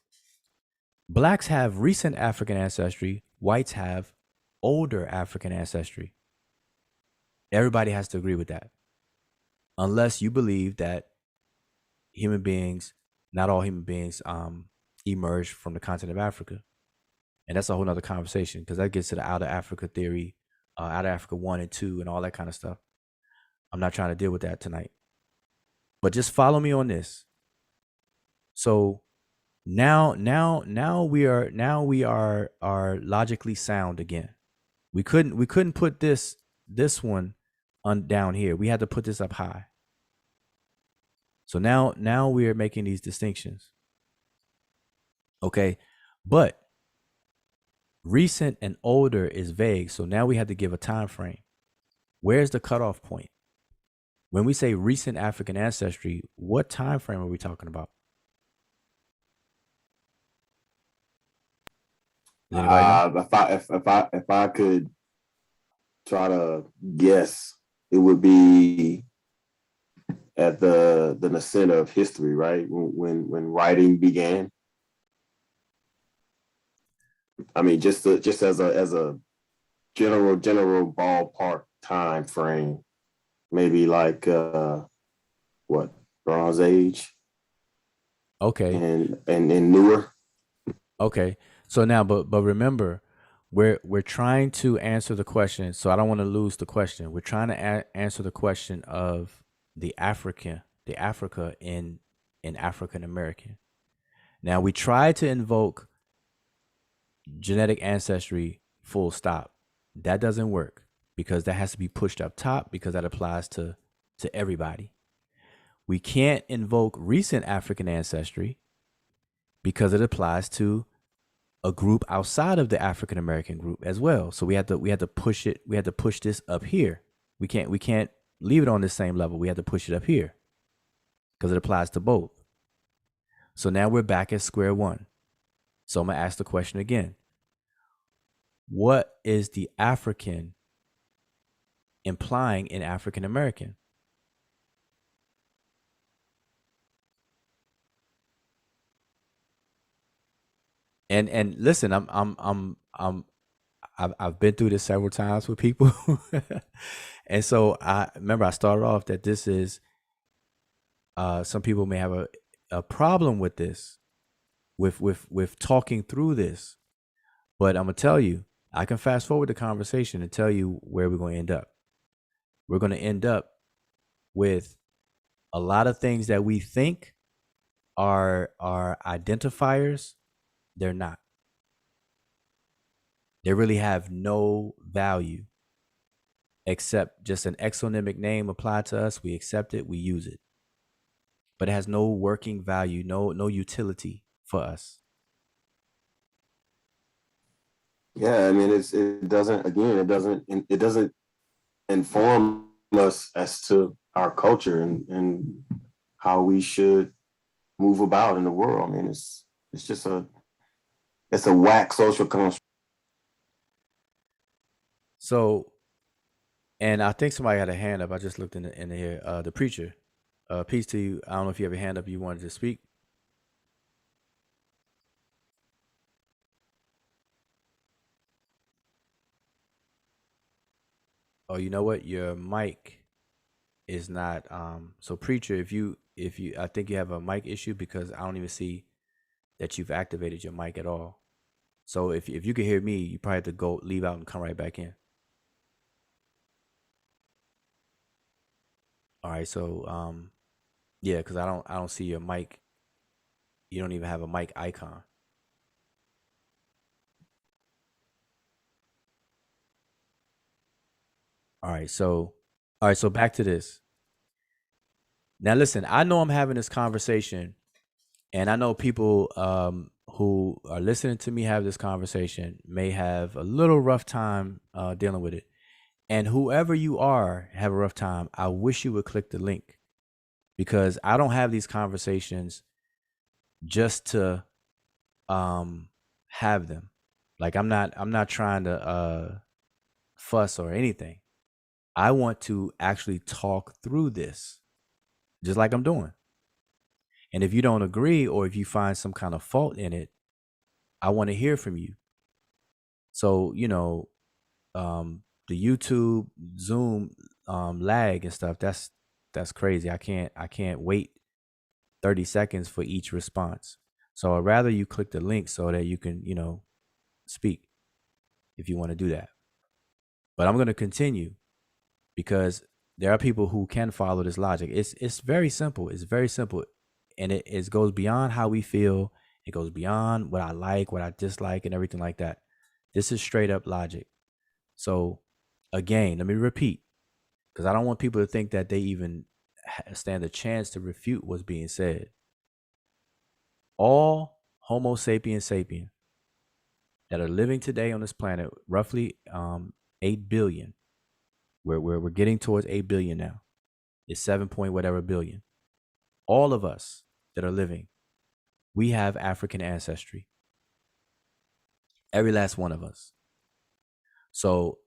Blacks have recent African ancestry, whites have older African ancestry. Everybody has to agree with that. Unless you believe that human beings, not all human beings, emerged from the continent of Africa. And that's a whole nother conversation because that gets to the outer Africa theory, outer Africa 1 and 2 and all that kind of stuff. I'm not trying to deal with that tonight. But just follow me on this. So now we are logically sound again. We couldn't put this one on down here. We had to put this up high. So now we are making these distinctions. Okay, but recent and older is vague. So now we have to give a time frame. Where's the cutoff point? When we say recent African ancestry, what time frame are we talking about? If I could try to guess, it would be at the nascent of history, right? When writing began. I mean, just as a general ballpark time frame, maybe like what, Bronze Age? Okay. And newer. Okay. So now, but remember, we're trying to answer the question. So I don't want to lose the question. We're trying to answer the question of the Africa in African American. Now we try to invoke genetic ancestry full stop. That doesn't work because that has to be pushed up top because that applies to everybody. We can't invoke recent African ancestry because it applies to a group outside of the African American group as well. So we had to push it. We had to push this up here. We can't leave it on the same level. We had to push it up here because it applies to both. So now we're back at square one. So I'm gonna ask the question again. What is the African implying in African American? And listen, I've been through this several times with people, and so I remember I started off that this is some people may have a problem with this, with talking through this, but I'm gonna tell you, I can fast forward the conversation and tell you where we're going to end up. We're going to end up with a lot of things that we think are identifiers. They're not. They really have no value except just an exonymic name applied to us. We accept it, we use it. But it has no working value, no utility for us. Yeah, I mean, it doesn't inform us as to our culture and how we should move about in the world. I mean, it's just it's a whack social construct. So, and I think somebody had a hand up. I just looked in the here. The preacher. Peace to you. I don't know if you have a hand up. You wanted to speak. Oh, you know what? Your mic is not. So preacher, if you, I think you have a mic issue because I don't even see that you've activated your mic at all. So if you can hear me, you probably have to go leave out and come right back in. All right. So yeah, because I don't see your mic. You don't even have a mic icon. All right. So back to this. Now listen, I know I'm having this conversation, and I know people who are listening to me have this conversation may have a little rough time dealing with it. And whoever you are have a rough time, I wish you would click the link, because I don't have these conversations just to have them. Like I'm not trying to fuss or anything. I want to actually talk through this, just like I'm doing. And if you don't agree, or if you find some kind of fault in it, I want to hear from you. So, the YouTube, Zoom, lag and stuff, that's crazy. I can't wait 30 seconds for each response. So I'd rather you click the link so that you can, speak if you want to do that. But I'm going to continue because there are people who can follow this logic. It's very simple. It's very simple. And it goes beyond how we feel. It goes beyond what I like, what I dislike, and everything like that. This is straight up logic. So again, let me repeat, because I don't want people to think that they even stand a chance to refute what's being said. All Homo sapiens sapien that are living today on this planet, roughly 8 billion. We're getting towards 8 billion now. It's 7 point whatever billion. All of us that are living, we have African ancestry. Every last one of us. So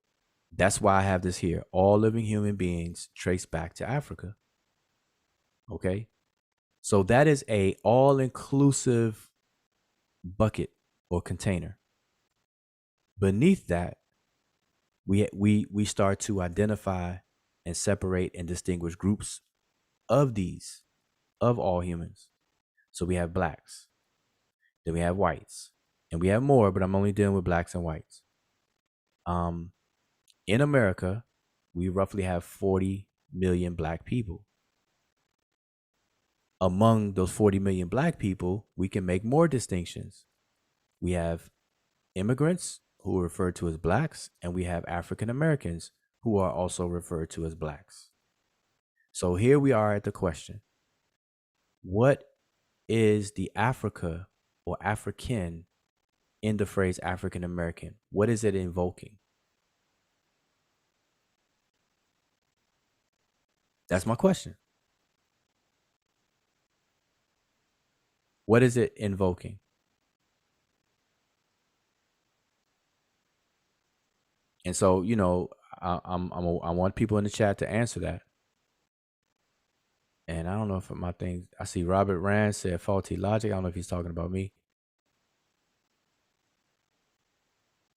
that's why I have this here. All living human beings trace back to Africa. Okay? So that is a all-inclusive bucket or container. Beneath that, we start to identify and separate and distinguish groups of all humans. So we have blacks, then we have whites, and we have more, but I'm only dealing with blacks and whites. In America, we roughly have 40 million black people. Among those 40 million black people, we can make more distinctions. We have immigrants who are referred to as blacks, and we have African Americans who are also referred to as blacks. So here we are at the question: what is the Africa or African in the phrase African American? What is it invoking? That's my question. What is it invoking? And so, I want people in the chat to answer that. And I don't know if my thing, I see Robert Rand said faulty logic. I don't know if he's talking about me.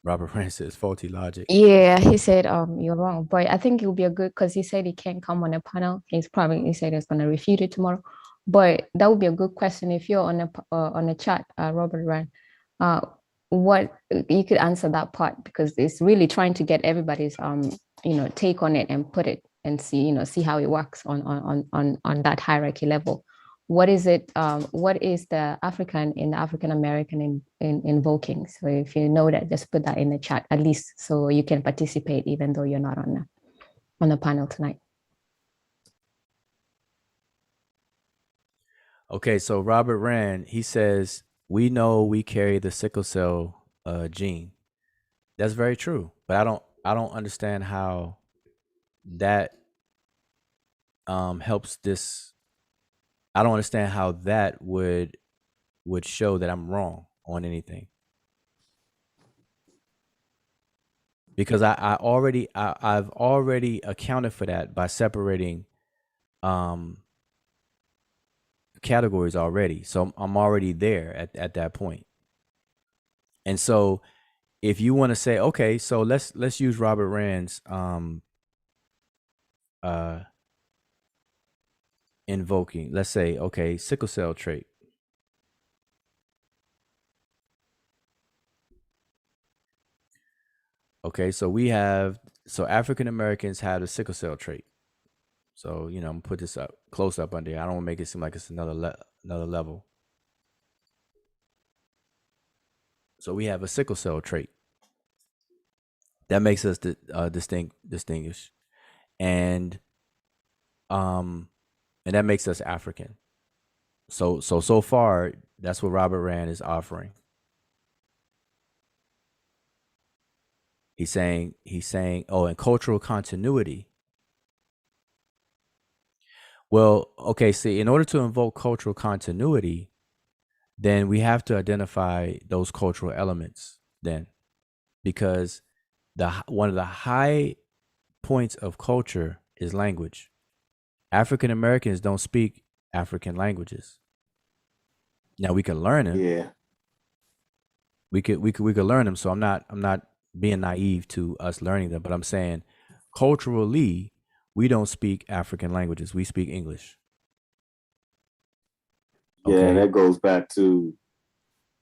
Robert Rand says faulty logic. Yeah, he said you're wrong, but I think it would be a good, because he said he can't come on a panel. He said he's gonna refute it tomorrow. But that would be a good question if you're on a chat, Robert Rand. What you could answer that part, because it's really trying to get everybody's take on it and put it and see how it works on that hierarchy level. what is it? What is the African in the African American in invoking? So if you know that, just put that in the chat at least, so you can participate even though you're not on the panel tonight. Okay, so Robert Rand, he says, we know we carry the sickle cell gene. That's very true, but I don't understand how that helps this. I don't understand how that would show that I'm wrong on anything. Because I've already accounted for that by separating categories already. So I'm already there at that point. And so if you want to say, okay, so let's use Robert Rand's invoking. Let's say, okay, sickle cell trait. Okay, so African Americans have the sickle cell trait. So, I'm gonna put this up close up under here. I don't want to make it seem like it's another level. So we have a sickle cell trait that makes us distinguish, and that makes us African. So far, that's what Robert Rand is offering. He's saying, oh, and cultural continuity. Well, okay, see, in order to invoke cultural continuity, then we have to identify those cultural elements then, because one of the high points of culture is language. African Americans don't speak African languages. Now we can learn them. Yeah. We could learn them. So I'm not being naive to us learning them, but I'm saying culturally we don't speak African languages. We speak English. Yeah, okay. That goes back to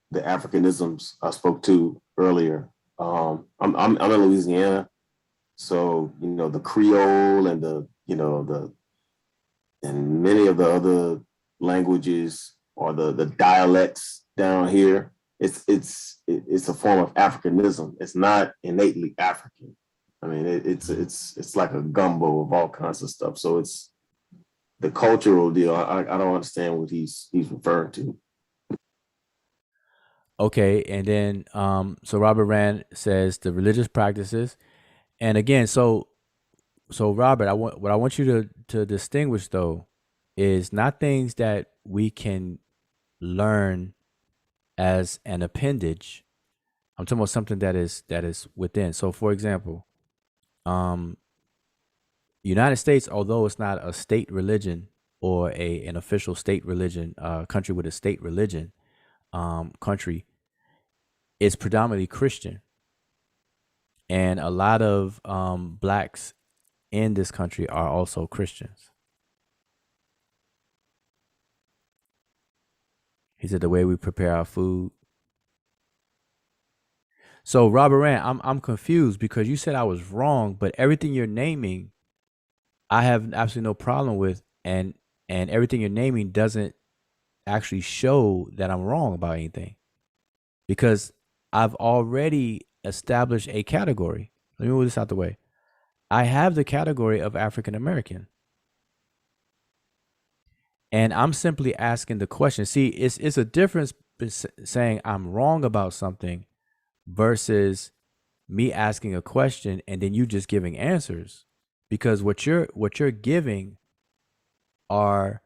the Africanisms I spoke to earlier. I'm in Louisiana, so the Creole and and many of the other languages or the dialects down here. It's a form of Africanism. It's not innately African. I mean, it's like a gumbo of all kinds of stuff. So it's the cultural deal. I don't understand what he's referring to. Okay, and then so Robert Rand says the religious practices, and again, so Robert, what I want you to distinguish though is not things that we can learn as an appendage. I'm talking about something that is within. So, for example, United States, although it's not a state religion or an official state religion, country with a state religion, country, is predominantly Christian, and a lot of blacks in this country are also Christians. He said the way we prepare our food. So Robert Rand, I'm confused because you said I was wrong, but everything you're naming, I have absolutely no problem with, and everything you're naming doesn't actually show that I'm wrong about anything, because I've already established a category. Let me move this out the way. I have the category of African American. And I'm simply asking the question. See, it's a difference saying I'm wrong about something versus me asking a question and then you just giving answers. Because what you're giving are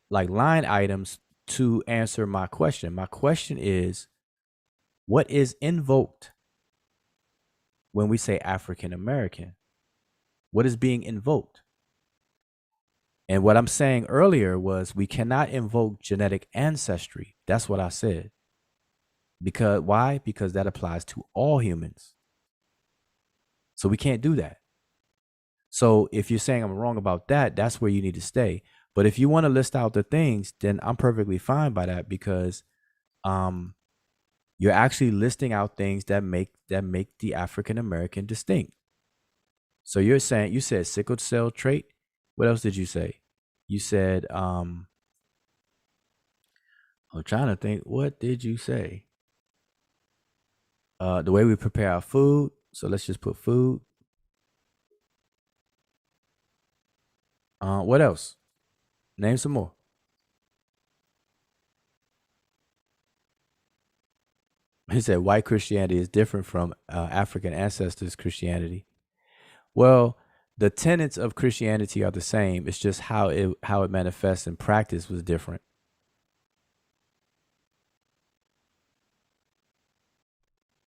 like line items to answer my question. My question is, what is invoked when we say African American? What is being invoked? And what I'm saying earlier was we cannot invoke genetic ancestry. That's what I said. Because why? Because that applies to all humans. So we can't do that. So if you're saying I'm wrong about that, that's where you need to stay. But if you want to list out the things, then I'm perfectly fine by that, because you're actually listing out things that make the African American distinct. So you said sickle cell trait. What else did you say? You said, I'm trying to think, what did you say? The way we prepare our food. So let's just put food. What else? Name some more. He said white Christianity is different from African ancestors' Christianity. Well, the tenets of Christianity are the same. It's just how it manifests in practice was different.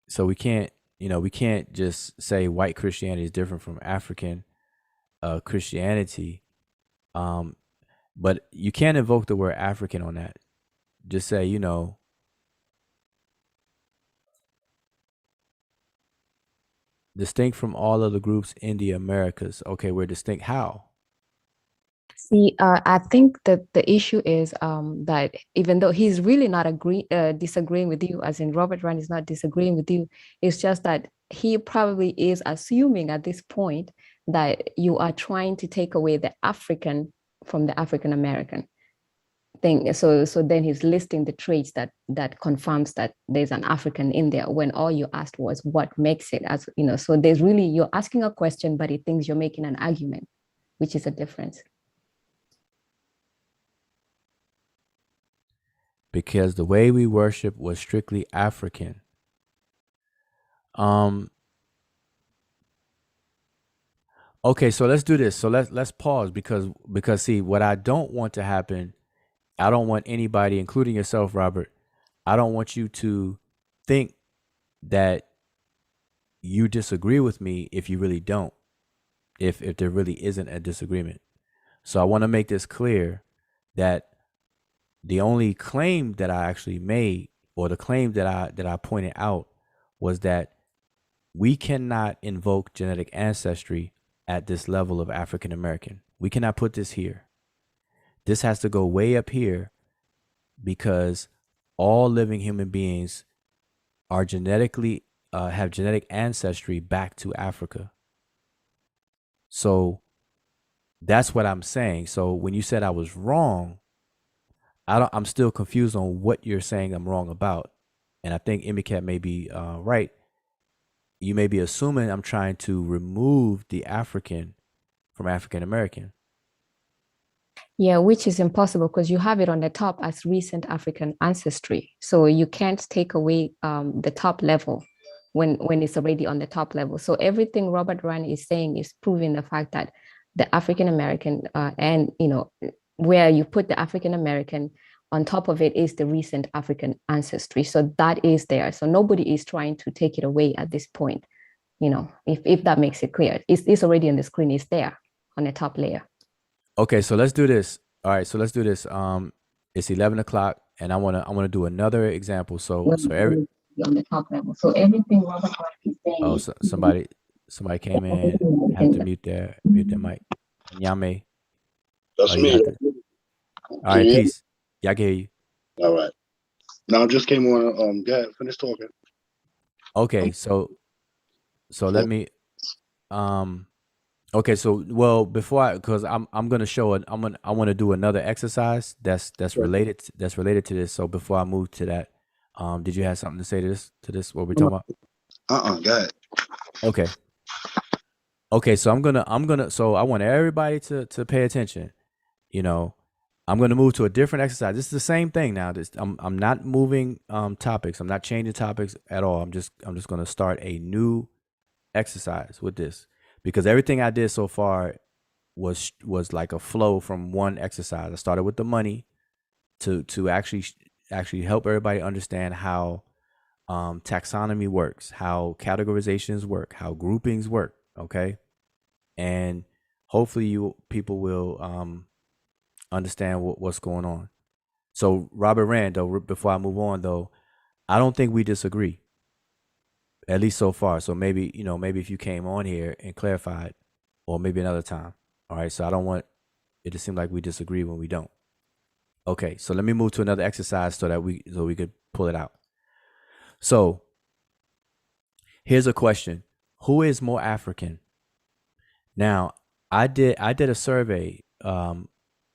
So we can't just say white Christianity is different from African Christianity. But you can't invoke the word African on that. Just say, distinct from all other groups in the Americas. Okay, we're distinct. How? See, I think that the issue is that even though he's really not disagreeing with you, as in Robert Rand is not disagreeing with you, it's just that he probably is assuming at this point that you are trying to take away the African from the African American thing. So then he's listing the traits that confirms that there's an African in there when all you asked was what makes it, as you know. So there's really, you're asking a question, but he thinks you're making an argument, which is a difference. Because the way we worship was strictly African. Okay, so let's do this. So let's pause because see, what I don't want to happen, I don't want anybody, including yourself, Robert, I don't want you to think that you disagree with me if you really don't. If there really isn't a disagreement. So I want to make this clear that the only claim that I actually made, or the claim that I pointed out, was that we cannot invoke genetic ancestry at this level of African American. We cannot put this here. This has to go way up here because all living human beings are genetically have genetic ancestry back to Africa. So that's what I'm saying. So when you said I was wrong, I'm still confused on what you're saying I'm wrong about. And I think Imicat may be right. You may be assuming I'm trying to remove the African from African American. Yeah, which is impossible because you have it on the top as recent African ancestry. So you can't take away the top level when it's already on the top level. So everything Robert Rand is saying is proving the fact that the African American and where you put the African American on top of it is the recent African ancestry. So that is there. So nobody is trying to take it away at this point. If that makes it clear, it's already on the screen. It's there on the top layer. Okay, so let's do this. All right, so let's do this. It's 11 o'clock, and I wanna do another example. So every on the top level. So everything Robert Rand is saying is somebody came in, have to mute their mic. Nyame. That's me. All right, peace. Yeah, I can hear you. All right. Now I just came on. Go ahead, finish talking. Okay, so let me okay, so before because I'm gonna show it, I want to do another exercise that's related to this. So before I move to that, did you have something to say to this what we're talking about? Go ahead. Okay, so I'm gonna so I want everybody to pay attention. I'm gonna move to a different exercise. This is the same thing now. I'm not moving topics. I'm not changing topics at all. I'm just gonna start a new exercise with this. Because everything I did so far was like a flow from one exercise. I started with the money to actually help everybody understand how taxonomy works, how categorizations work, how groupings work. Okay, and hopefully people will understand what's going on. So Robert Rand, though, before I move on, though, I don't think we disagree. At least so far. So maybe if you came on here and clarified, or maybe another time. All right. So I don't want it to seem like we disagree when we don't. Okay. So let me move to another exercise so we could pull it out. So here's a question: who is more African? Now, I did a survey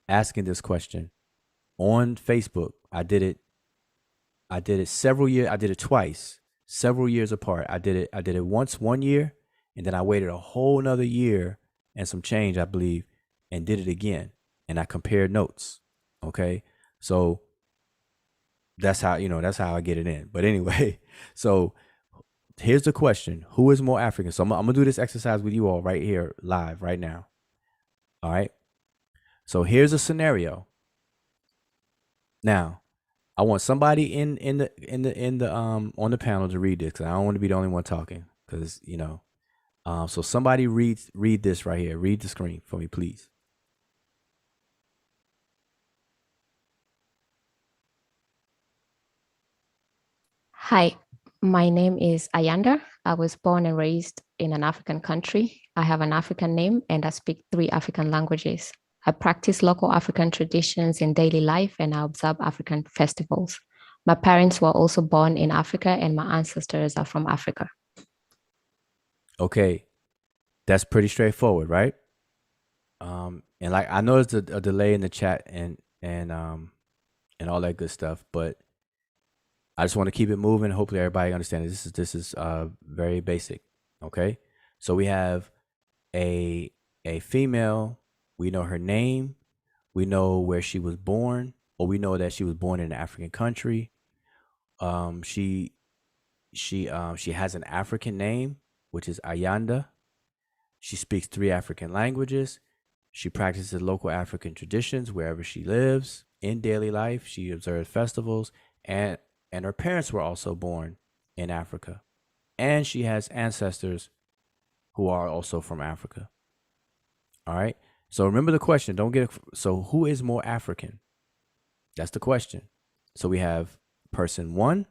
asking this question on Facebook. I did it several years. I did it twice, several years apart. I did it once 1 year, and then I waited a whole nother year and some change, I believe, and did it again. And I compared notes. Okay. So that's how I get it in. But anyway, so here's the question. Who is more African? So I'm gonna do this exercise with you all right here live right now. All right. So here's a scenario. Now, I want somebody in the on the panel to read this, because I don't want to be the only one talking. Because so somebody read this right here. Read the screen for me, please. Hi, my name is Ayanda. I was born and raised in an African country. I have an African name and I speak 3 African languages. I practice local African traditions in daily life and I observe African festivals. My parents were also born in Africa and my ancestors are from Africa. Okay, that's pretty straightforward, right? And like I know there's a delay in the chat and all that good stuff, but I just want to keep it moving. Hopefully everybody understands. This is very basic. Okay. So we have a female. We know her name. We know where she was born, or we know that she was born in an African country. She has an African name, which is Ayanda. She speaks 3 African languages. She practices local African traditions wherever she lives. In daily life, she observes festivals, and her parents were also born in Africa. And she has ancestors who are also from Africa. All right. So remember the question. Don't get it. So who is more African? That's the question. So we have person 1,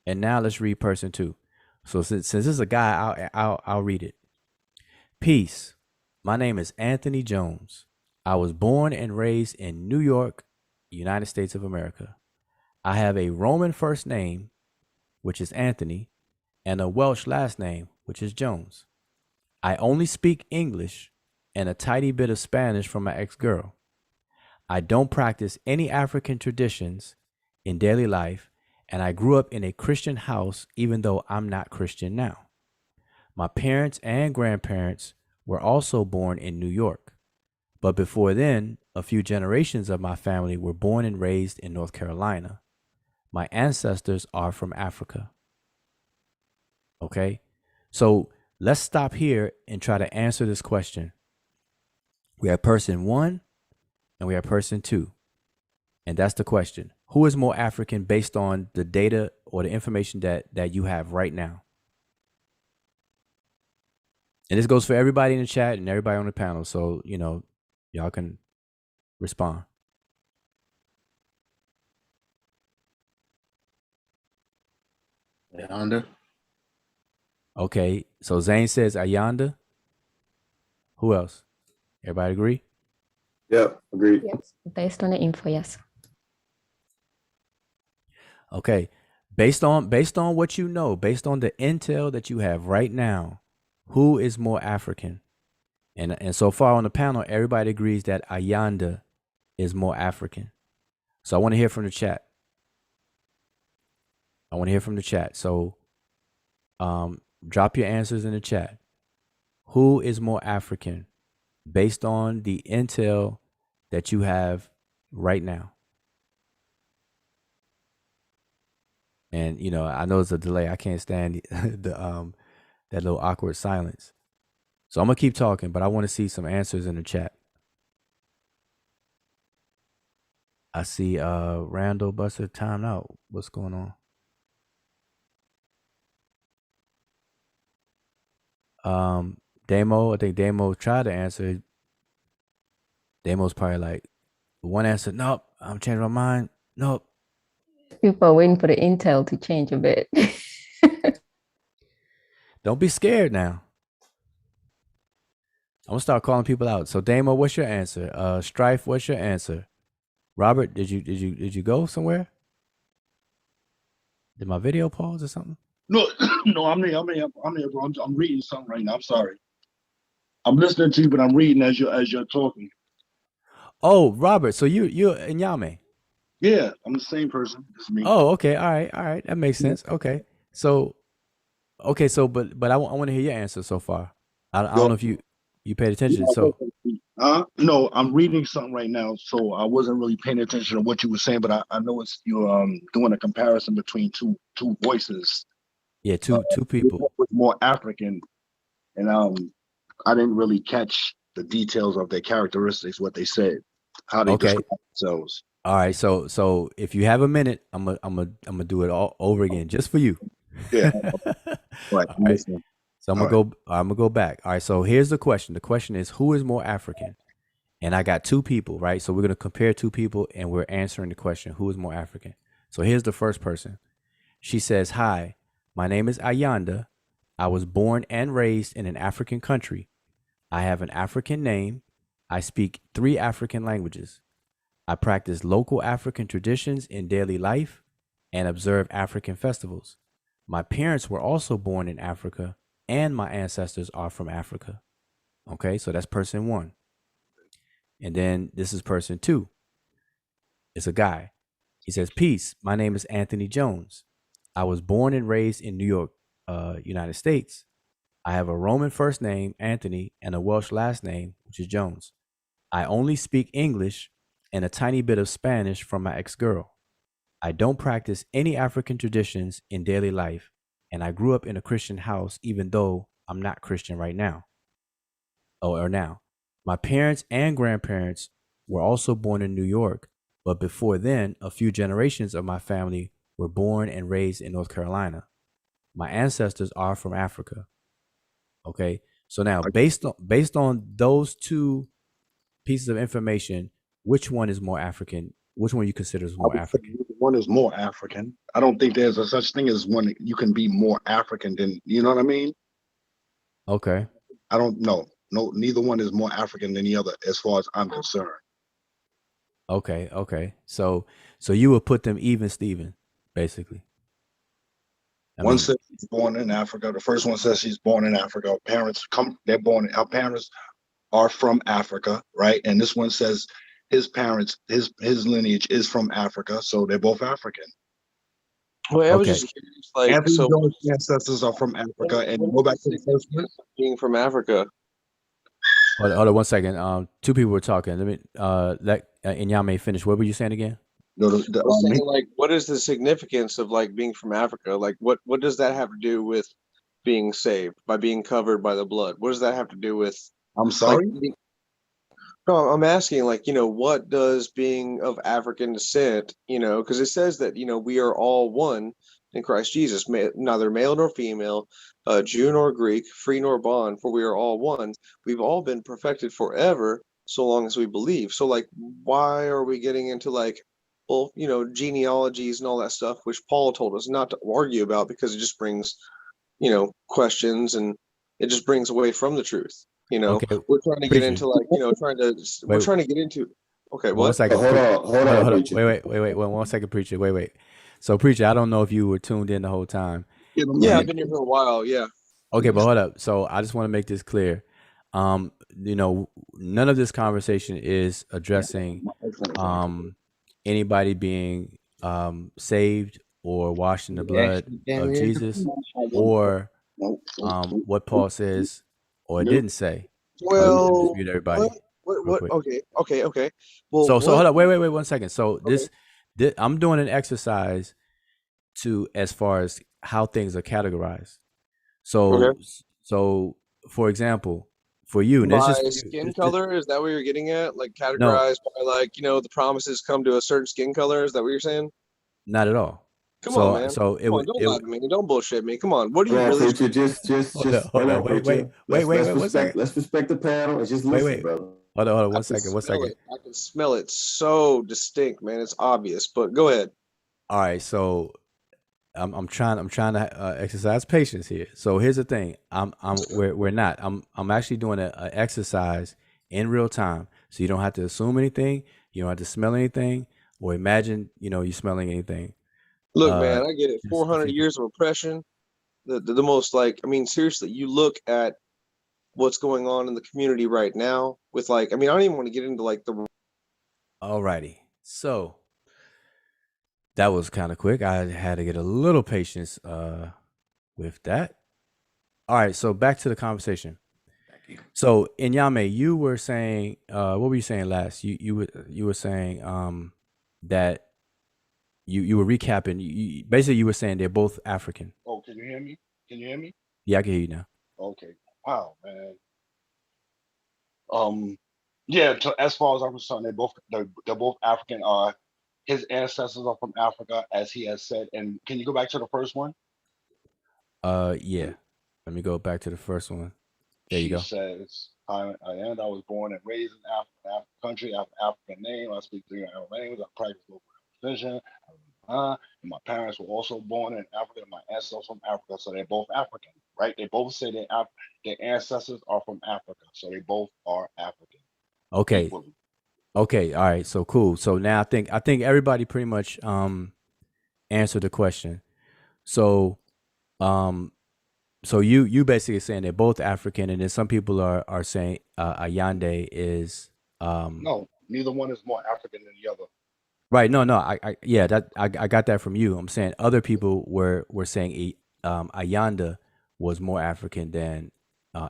and now let's read person 2. So since this is a guy, I'll read it. Peace. My name is Anthony Jones. I was born and raised in New York, United States of America. I have a Roman first name, which is Anthony, and a Welsh last name, which is Jones. I only speak English and a tiny bit of Spanish from my ex-girl. I don't practice any African traditions in daily life, and I grew up in a Christian house, even though I'm not Christian now. My parents and grandparents were also born in New York. But before then, a few generations of my family were born and raised in North Carolina. My ancestors are from Africa. Okay? So let's stop here and try to answer this question. We have person 1 and we have person 2. And that's the question. Who is more African based on the data or the information that you have right now? And this goes for everybody in the chat and everybody on the panel. So, y'all can respond. Ayanda. Okay. So Zane says Ayanda. Who else? Everybody agree? Yep, agreed. Yes, based on the info, yes. Okay. Based on what you know, based on the intel that you have right now, who is more African? And so far on the panel, everybody agrees that Ayanda is more African. So I want to hear from the chat. So drop your answers in the chat. Who is more African based on the intel that you have right now? And I know it's a delay. I can't stand that little awkward silence. So I'm gonna keep talking, but I want to see some answers in the chat. I see Randall Buster timed out. What's going on? Damo, I think Damo tried to answer. Damo's probably like, one answer, nope, I'm changing my mind. Nope. People are waiting for the intel to change a bit. Don't be scared now. I'm gonna start calling people out. So Damo, what's your answer? Strife, what's your answer? Robert, did you go somewhere? Did my video pause or something? No, no, I'm here, bro. I'm reading something right now. I'm sorry. I'm listening to you, but I'm reading as you're talking. Oh, Robert. So you're Inyame. Yeah, I'm the same person. It's me. Oh, okay. All right. That makes sense. Okay. So but I want to hear your answer so far. I don't Go. know if you paid attention. So No, I'm reading something right now, so I wasn't really paying attention to what you were saying, but I know it's you doing a comparison between two voices. yeah, two people. Was more African, and I didn't really catch the details of their characteristics, what they said, how they Okay. describe themselves. All right. So if you have a minute, I'm gonna do it all over again just for you. Yeah, right. All I'm right. listening. So I'm All gonna right. go back. All right. So here's the question. The question is, who is more African? And I got two people, right? So we're gonna compare two people, and we're answering the question, who is more African? So here's the first person. She says, "Hi, my name is Ayanda. I was born and raised in an African country. I have an African name. I speak 3 African languages. I practice local African traditions in daily life and observe African festivals. My parents were also born in Africa, and my ancestors are from Africa." Okay, so that's person 1. And then this is person 2. It's a guy. He says, "Peace. My name is Anthony Jones. I was born and raised in New York, United States. I have a Roman first name, Anthony, and a Welsh last name, which is Jones. I only speak English and a tiny bit of Spanish from my ex-girl. I don't practice any African traditions in daily life, and I grew up in a Christian house, even though I'm not Christian right now. Or now. My parents and grandparents were also born in New York, but before then, a few generations of my family were born and raised in North Carolina. My ancestors are from Africa." Okay. So now based on those two pieces of information, which one is more African? Which one you consider is I more would say African? one is more African. I don't think there's a such thing as one that you can be more African than, you know what I mean? Okay. I don't know. No, neither one is more African than the other, as far as I'm concerned. Okay. So you would put them even Steven, basically. One says she's born in Africa. The first one says she's born in Africa. Our parents are from Africa, right? And this one says his parents, his lineage is from Africa, so they're both African. Well, I was Okay. just curious, like, Anthony so Jones' ancestors are from Africa, and what go is back the to the first one. significance of being from Africa? Hold on 1 second. Two people were talking. Let me let Inyame finish. What were you saying again? I was saying, like, what is the significance of like being from Africa? Like, what does that have to do with being saved by being covered by the blood? What does that have to do with I'm like? sorry. No, I'm asking, like, what does being of African descent, because it says that, we are all one in Christ Jesus, neither male nor female, Jew nor Greek, free nor bond, for we are all one. We've all been perfected forever, so long as we believe. So, like, why are we getting into, like, well, genealogies and all that stuff, which Paul told us not to argue about because it just brings, questions, and it just brings away from the truth. Okay. We're trying to get Preacher. into, like, we're Wait, trying to get into. Okay, 1 what? second. Hold on, Hold on. preacher. Wait. 1 second, preacher. Wait. So, preacher, I don't know if you were tuned in the whole time. Yeah, I've been here for a while. Yeah. Okay, but hold up. So I just want to make this clear. None of this conversation is addressing anybody being saved or washed in the blood of Jesus, or what Paul says or didn't say. Well, Just mute everybody real quick. Okay. Well, So what? hold up. Wait 1 second. So Okay. this I'm doing an exercise to as far as how things are categorized. So Okay. so for example, for you, and By it's just for you. skin color, is that what you're getting at? Like, No, categorized by, like, the promises come to a certain skin color? Is that what you're saying? not at all. Come on, So man. so it Come on, would don't it lie would to me. Don't bullshit me. Come on. What are Come you on, really? preacher. Just hold on, preacher. wait, Let's 1 second. respect the panel and just listen, brother. Hold on, I 1 can second, 1 smell second. it. I can smell it so distinct, man. It's obvious. But go ahead. All right, so I'm trying to exercise patience here. So here's the thing. We're not. I'm actually doing a exercise in real time, so you don't have to assume anything. You don't have to smell anything or imagine you smelling anything. Look, man, I get it. Just a 400 few. years of oppression. The most, like, I mean, seriously, you look at what's going on in the community right now with, like, I mean, I don't even want to get into, like, the Alrighty. So that was kind of quick. I had to get a little patience with that. All right, so back to the conversation. So Inyame, you were saying, what were you saying last? You were saying that you were recapping. Basically, you were saying they're both African. Oh, can you hear me? Can you hear me? Yeah, I can hear you now. Okay. Wow, man. Yeah. As far as I'm concerned, they're both African. His ancestors are from Africa, as he has said. And can you go back to the first one? Yeah. Let me go back to the first one. There you She go. says, I was born and raised in African country. I have an African name. I speak 3 languages. I practice local vision. And my parents were also born in Africa. My ancestors from Africa, so they're both African, right? They both say their ancestors are from Africa, so they both are African. Okay. Equally. Okay. All right. So cool. So now I think everybody pretty much answered the question. So so you basically saying they're both African, and then some people are saying Ayande is No, neither one is more African than the other. right. No, I yeah, that I got that from you. I'm saying other people were saying Ayanda was more African than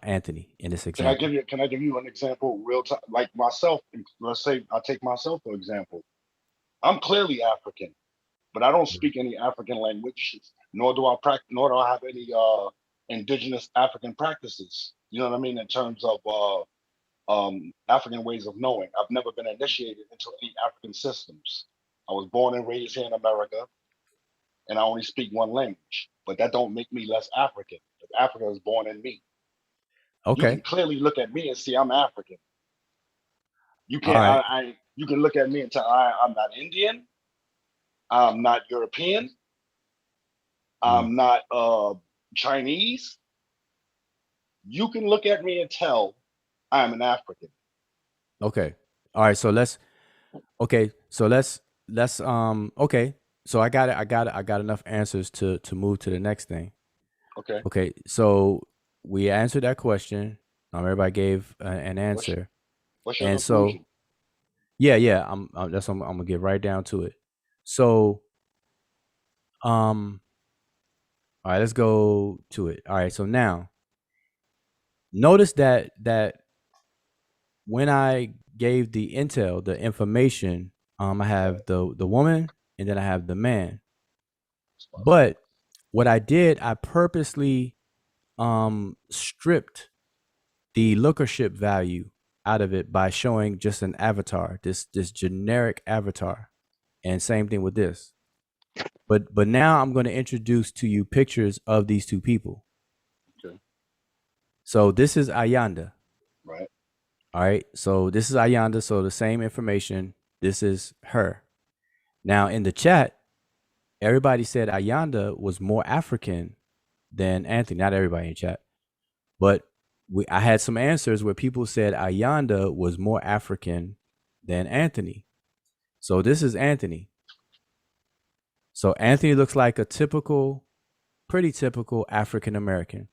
Anthony in this example. Can I give you an example real time? Like myself, let's say I take myself for example. I'm clearly African, but I don't speak any African languages, nor do I have any indigenous African practices. You know what I mean? In terms of African ways of knowing. I've never been initiated into any African systems. I was born and raised here in America, and I only speak one language. But that don't make me less African. Because Africa is born in me. You Okay. can clearly look at me and see I'm African. You All can't. right. You can look at me and tell I'm not Indian. I'm not European. I'm not Chinese. You can look at me and tell I'm an African. Okay. All right. So let's okay. So let's okay. So I got it. I got enough answers to move to the next thing. Okay. Okay. So we answered that question. Everybody gave an answer. What's your And so conclusion? yeah. That's I'm gonna get right down to it. So all right, let's go to it. All right. So now notice that when I gave the intel, the information, I have the woman and then I have the man. But what I did, I purposely stripped the lookership value out of it by showing just an avatar, this generic avatar. And same thing with this. But now I'm going to introduce to you pictures of these two people. Okay. So this is Ayanda. Right. All right. So this is Ayanda. So the same information. This is her. Now in the chat, everybody said Ayanda was more African than Anthony. Not everybody in chat, but I had some answers where people said Ayanda was more African than Anthony. So this is Anthony. So Anthony looks like a pretty typical African American.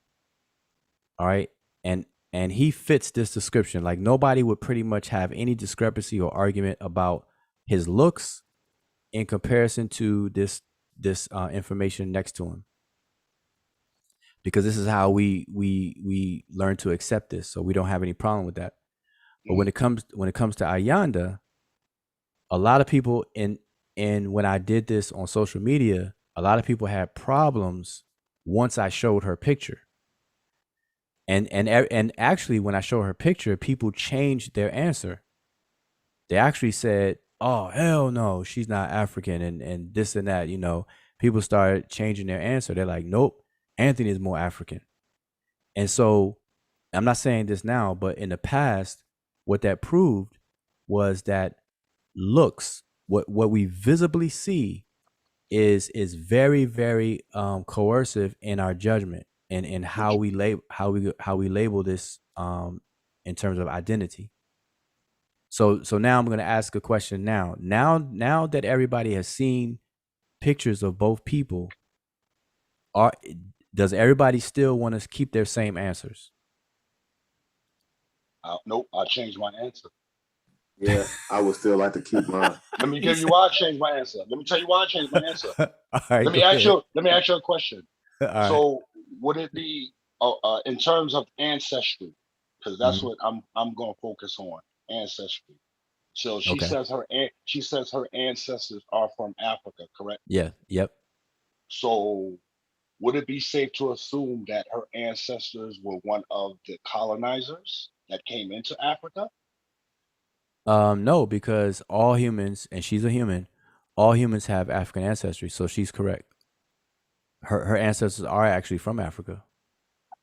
All right. And he fits this description. Like nobody would pretty much have any discrepancy or argument about his looks in comparison to this information next to him. Because this is how we learn to accept this. So we don't have any problem with that. But when it comes to Ayanda, a lot of people in when I did this on social media, a lot of people had problems once I showed her picture. And actually, when I showed her picture, people changed their answer. They actually said, "Oh hell no, she's not African," and this and that. You know, people started changing their answer. They're like, "Nope, Anthony is more African." And so, I'm not saying this now, but in the past, what that proved was that looks, what we visibly see, is very coercive in our judgment and how we label this in terms of identity. So now I'm going to ask a question now that everybody has seen pictures of both people, does everybody still want to keep their same answers? Nope, I changed my answer. Yeah, I would still like to keep mine. Let me He give you said, why I changed my answer. Let me tell you why I changed my answer. all right, Let me go ask ahead. you. Let me ask you a question. All right. So, would it be in terms of ancestry? Because that's Mhm. what I'm going to focus on, ancestry. So Okay. she says her ancestors are from Africa, correct? Yeah. Yep. So would it be safe to assume that her ancestors were one of the colonizers that came into Africa? No, because all humans, and she's a human, all humans have African ancestry, so she's correct. Her ancestors are actually from Africa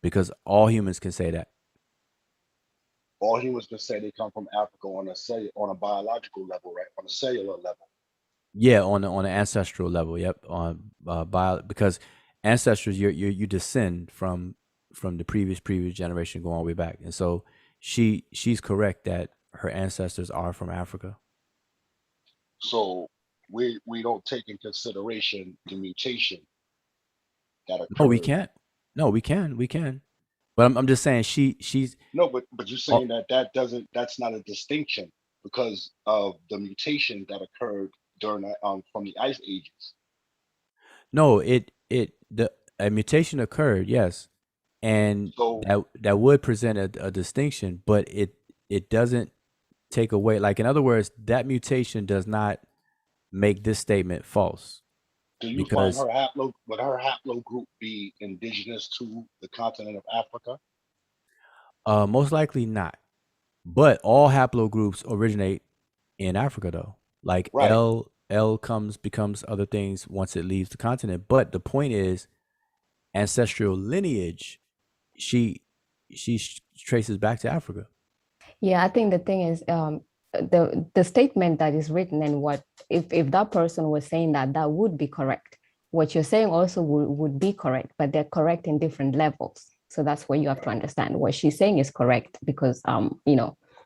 because all humans can say that. All humans can say they come from Africa on a biological level, right? On a cellular level. Yeah, on the ancestral level. Yep. On because ancestors, you descend from the previous generation going all the way back, and so she's correct that her ancestors are from Africa. So we don't take in consideration the mutation that No, we occurred. can't. No, we can. But I'm just saying she's No, but you're oh, saying that that's not a distinction because of the mutation that occurred during from the ice ages. no, it the a mutation occurred, yes, and So that would present a distinction, but it doesn't take away. Like in other words, that mutation does not make this statement false do you find because her would her haplogroup be indigenous to the continent of Africa? most likely not. But all haplogroups originate in Africa, though. Like Right. L becomes other things once it leaves the continent. But the point is, ancestral lineage, she traces back to Africa. Yeah, I think the thing is, the statement that is written and what if that person was saying that, that would be correct. What you're saying also would be correct, but they're correct in different levels. So that's what you have to understand. What she's saying is correct because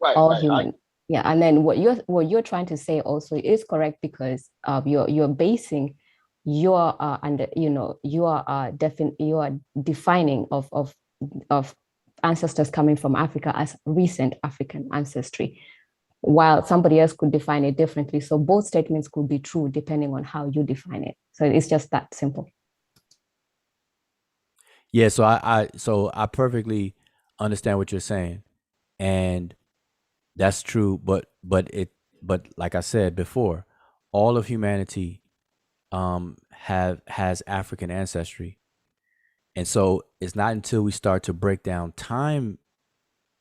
Right, all right. human. Yeah, and then what you're trying to say also is correct because you're basing your under you are defining of ancestors coming from Africa as recent African ancestry, while somebody else could define it differently. So both statements could be true depending on how you define it. So it's just that simple. Yeah, so I perfectly understand what you're saying, and that's true. But like I said before, all of humanity has African ancestry. And so it's not until we start to break down time,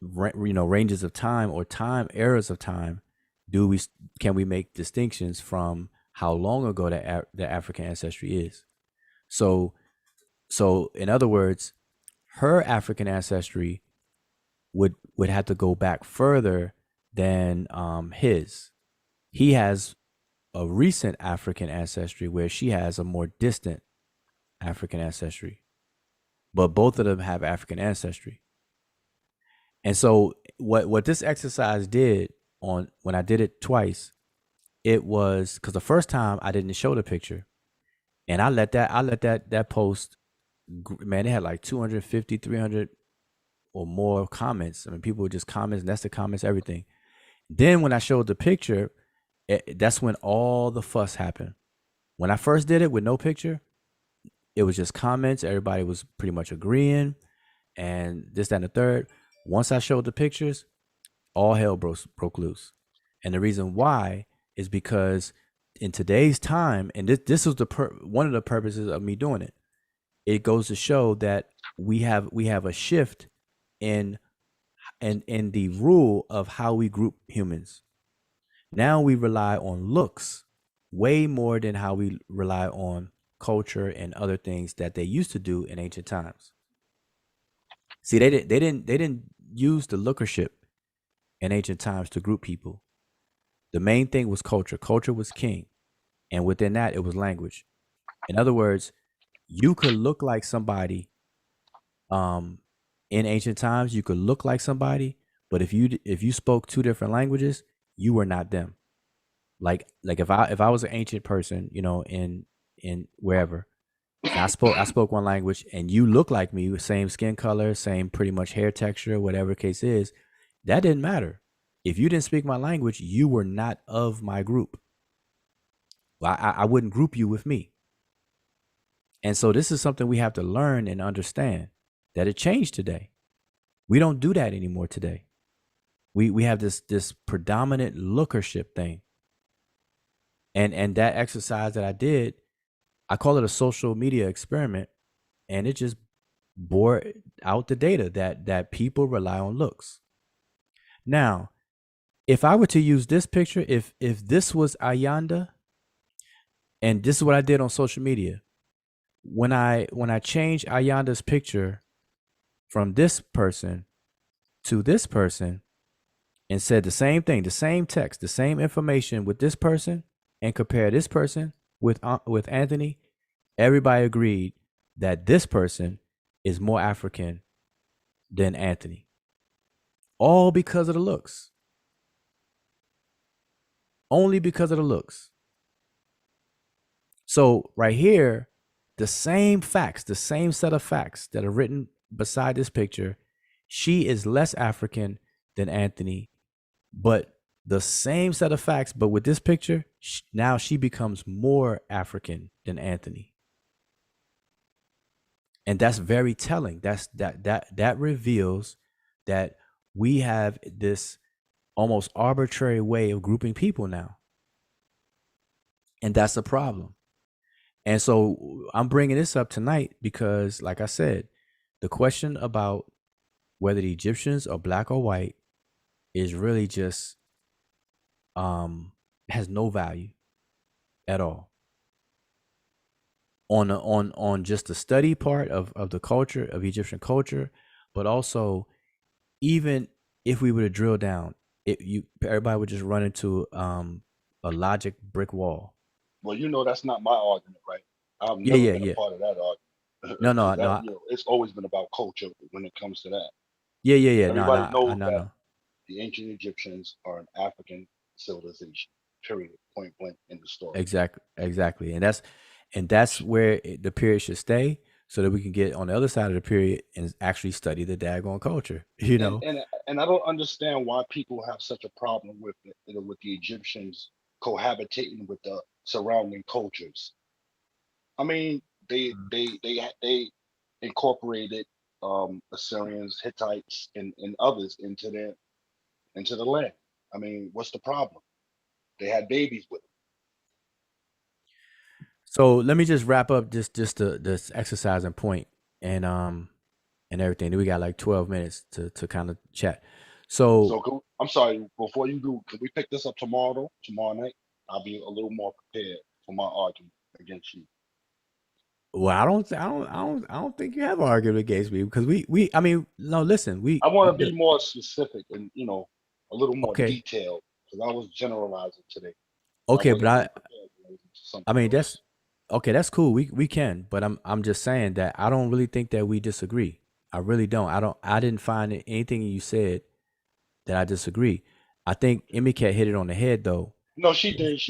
ranges of time or time eras of time, do we can we make distinctions from how long ago the African ancestry is. So so in other words, her African ancestry would have to go back further than his. He has a recent African ancestry where she has a more distant African ancestry, but both of them have African ancestry. And so what this exercise did on when I did it twice, it was because the first time I didn't show the picture, and I let that post, man, it had like 250, 300 or more comments. I mean, people would just comments, nested comments, everything. Then when I showed the picture, that's when all the fuss happened. When I first did it with no picture, it was just comments. Everybody was pretty much agreeing, and this, that, and the third. Once I showed the pictures, all hell broke loose. And the reason why is because in today's time, and this was one of the purposes of me doing it. It goes to show that we have a shift in in the rule of how we group humans. Now we rely on looks way more than how we rely on culture and other things that they used to do in ancient times. See, they didn't use the lookership in ancient times to group people. The main thing was culture. Culture was king. And within that, it was language. In other words, you could look like somebody um, in ancient times, you could look like somebody, but if you spoke two different languages, you were not them. Like if I was an ancient person, in wherever, and I spoke one language and you look like me, same skin color, same pretty much hair texture, whatever the case is, that didn't matter. If you didn't speak my language, you were not of my group. I wouldn't group you with me. And so this is something we have to learn and understand, that it changed today. We don't do that anymore today. We have this predominant lookership thing. And that exercise that I did, I call it a social media experiment, and it just bore out the data that people rely on looks. Now, if I were to use this picture, if this was Ayanda, and this is what I did on social media, when I changed Ayanda's picture from this person to this person and said the same thing, the same text, the same information with this person, and compare this person with Anthony, everybody agreed that this person is more African than Anthony. All because of the looks. Only because of the looks. So right here, the same facts, the same set of facts that are written beside this picture, she is less African than Anthony, but the same set of facts, but with this picture, now she becomes more African than Anthony. And that's very telling. That reveals that we have this almost arbitrary way of grouping people now. And that's a problem. And so I'm bringing this up tonight because, like I said, the question about whether the Egyptians are black or white is really just has no value at all. On just the study part of the culture of Egyptian culture, but also even if we were to drill down, everybody would just run into a logic brick wall. Well, you know, that's not my argument, right? I've Yeah, never been a part of that argument. No. You know, it's always been about culture when it comes to that. Yeah. Everybody knows No. that the ancient Egyptians are an African civilization. Period. Point blank in the story. Exactly. And that's where the period should stay, so that we can get on the other side of the period and actually study the daggone culture. You know. And I don't understand why people have such a problem with it, you know, with the Egyptians cohabitating with the surrounding cultures. I mean, they incorporated Assyrians, Hittites, and others into the land. I mean, what's the problem? They had babies with them. So let me just wrap up this exercise and point and everything. Then we got like 12 minutes to kind of chat. So I'm sorry, before you do, can we pick this up tomorrow night? I'll be a little more prepared for my argument against you. well, I don't think you have an argument against me, because I mean, no, listen, I want to be more specific and, you know, a little more Okay. detailed, because I was generalizing today. Okay, but I mean, else. that's okay, that's cool. We can, but I'm just saying that I don't really think that we disagree. I really don't. I didn't find anything you said that I disagree. I think Emicat hit it on the head though. No, she did.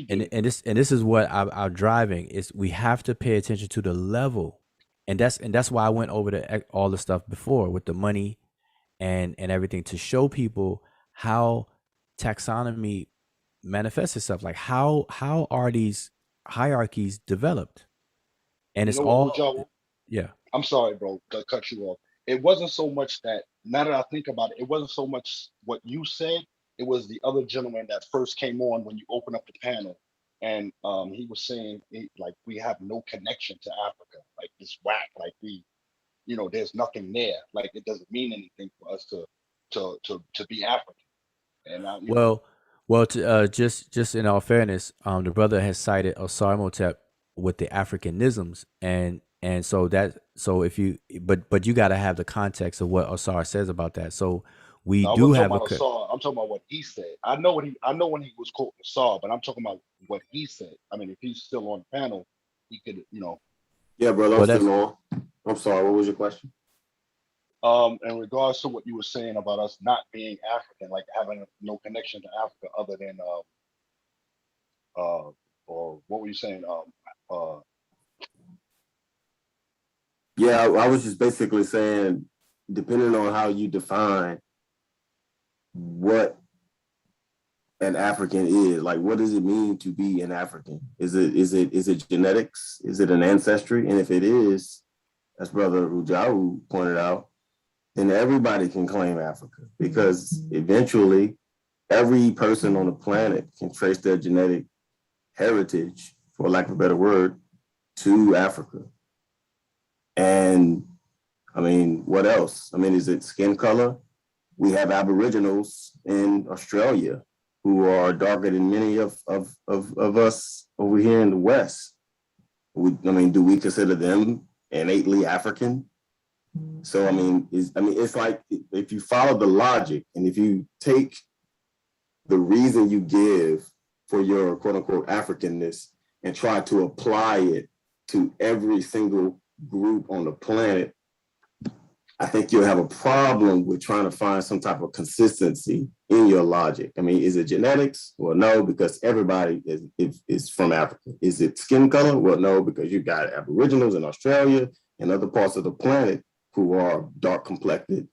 And this is what I'm driving is, we have to pay attention to the level. And that's why I went over all the stuff before with the money and everything, to show people how taxonomy manifests itself. Like how are these hierarchies developed? And it's all yeah. I'm sorry, bro, to cut you off. It wasn't so much that, now that I think about it, it wasn't so much what you said. It was the other gentleman that first came on when you opened up the panel. And he was saying, like, we have no connection to Africa. Like, it's whack. Like, you know, there's nothing there. Like, it doesn't mean anything for us to be African. And well, just in all fairness, the brother has cited Osar Motep with the Africanisms, and so if you but you got to have the context of what Osar says about that. So we do have I'm talking about what he said. I know when he was quoting Osar, but I'm talking about what he said. I mean, if he's still on the panel, he could, you know. Yeah, brother, I'm still on. I'm sorry, what was your question? In regards to what you were saying about us not being African, like having no connection to Africa other than or what were you saying? Yeah, I was just basically saying, depending on how you define what an African is. Like, what does it mean to be an African? Is it genetics? Is it an ancestry? And if it is, as Brother Rujawu pointed out, then everybody can claim Africa, because eventually every person on the planet can trace their genetic heritage, for lack of a better word, to Africa. And I mean, what else? I mean, is it skin color? We have Aboriginals in Australia who are darker than many of us over here in the West. Do we consider them innately African? So it's like, if you follow the logic and if you take the reason you give for your quote unquote Africanness and try to apply it to every single group on the planet, I think you'll have a problem with trying to find some type of consistency in your logic. I mean, is it genetics? Well, no, because everybody is from Africa. Is it skin color? Well, no, because you got Aboriginals in Australia and other parts of the planet who are dark complected,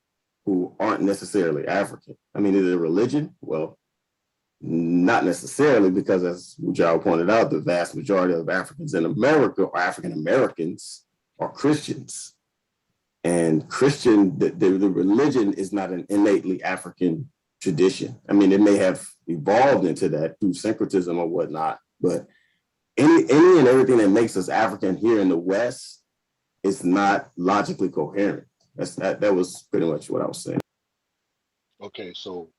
who aren't necessarily African. I mean, is it a religion? Well, not necessarily, because as Ujao pointed out, the vast majority of Africans in America, or African Americans, are Christians. And the religion is not an innately African tradition. I mean, it may have evolved into that through syncretism or whatnot, but any and everything that makes us African here in the West is not logically coherent. That was pretty much what I was saying. Okay, so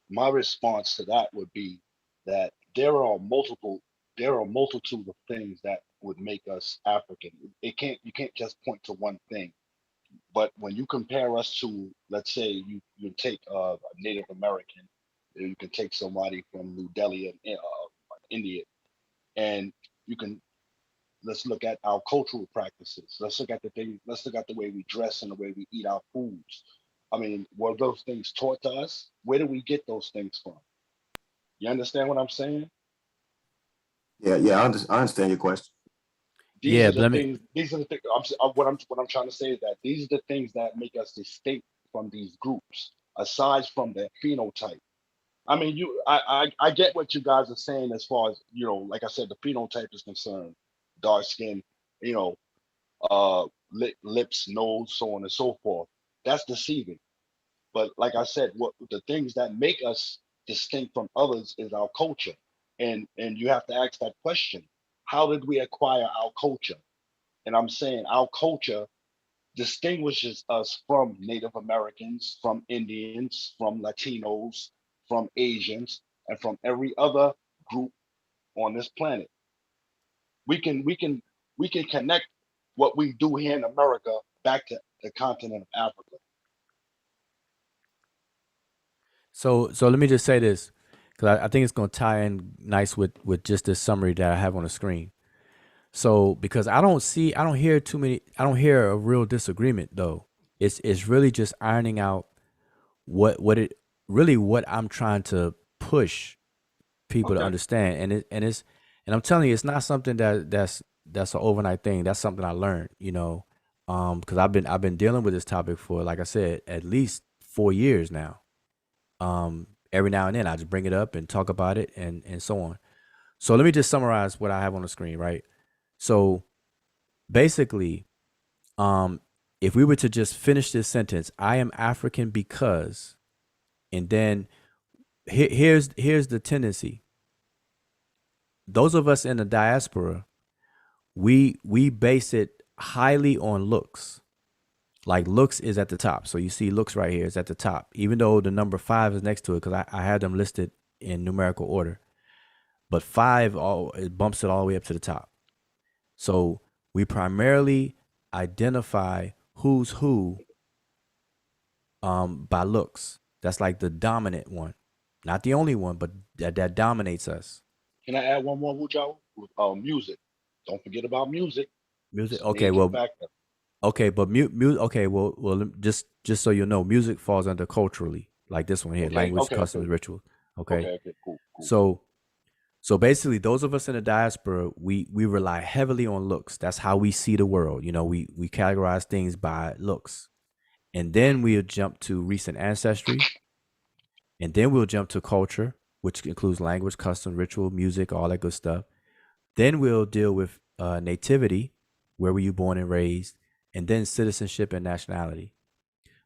my response to that would be that there are a multitude of things that would make us African. You can't just point to one thing. But when you compare us to, let's say you take a Native American, you can take somebody from New Delhi and India, and let's look at our cultural practices. Let's look at the way we dress and the way we eat our foods. I mean, were those things taught to us? Where do we get those things from? You understand what I'm saying? Yeah, I understand your question. These are the things. What I'm trying to say is that these are the things that make us distinct from these groups, aside from the phenotype. I mean, I get what you guys are saying as far as, like I said, the phenotype is concerned. Dark skin, lips, nose, so on and so forth. That's deceiving. But like I said, what the things that make us distinct from others is our culture. And you have to ask that question. How did we acquire our culture? And I'm saying our culture distinguishes us from Native Americans, from Indians, from Latinos, from Asians, and from every other group on this planet. We can connect what we do here in America back to the continent of Africa. So let me just say this, because I think it's going to tie in nice with just this summary that I have on the screen. So because I don't hear a real disagreement though. It's really just ironing out what I'm trying to push people to understand, and I'm telling you, it's not something that's an overnight thing. That's something I learned, because I've been dealing with this topic for, like I said, at least 4 years now. Every now and then I just bring it up and talk about it and so on. So let me just summarize what I have on the screen, right? So basically, if we were to just finish this sentence, I am African because, and then here's the tendency. Those of us in the diaspora, we base it highly on looks. Like looks is at the top. So you see looks right here is at the top, even though the number 5 is next to it, because I had them listed in numerical order. But 5, it bumps it all the way up to the top. So we primarily identify who's who by looks. That's like the dominant one. Not the only one, but that dominates us. Can I add one more, Wujo? Music. Don't forget about music. Music. Okay, well. Okay, but music. Okay, well, just so you know, music falls under culturally, like this one here, language, customs, rituals. Okay, cool. So basically, those of us in the diaspora, we rely heavily on looks. That's how we see the world. We categorize things by looks, and then we'll jump to recent ancestry, And then we'll jump to culture, which includes language, custom, ritual, music, all that good stuff. Then we'll deal with nativity, where were you born and raised, and then citizenship and nationality.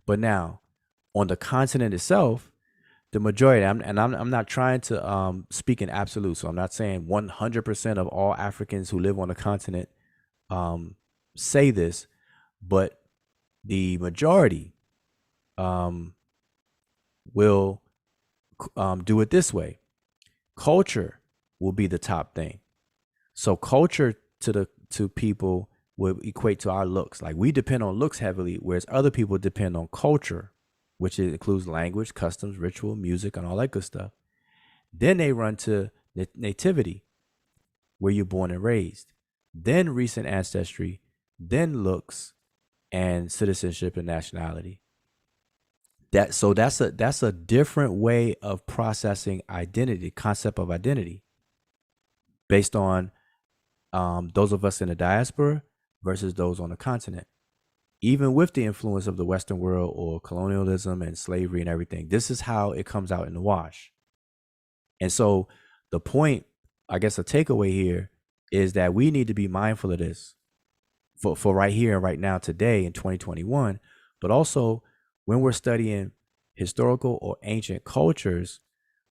But now, on the continent itself, the majority, I'm not trying to speak in absolute, so I'm not saying 100% of all Africans who live on the continent say this, but the majority will do it this way. Culture will be the top thing. So culture to people will equate to our looks. Like we depend on looks heavily, whereas other people depend on culture, which includes language, customs, ritual, music, and all that good stuff. Then they run to nativity, where you're born and raised. Then recent ancestry, then looks, and citizenship and nationality. That's a different way of processing identity, concept of identity, based on those of us in the diaspora versus those on the continent. Even with the influence of the Western world or colonialism and slavery and everything, this is how it comes out in the wash. And so the point, I guess a takeaway here is that we need to be mindful of this for right here and right now today in 2021, but also when we're studying historical or ancient cultures,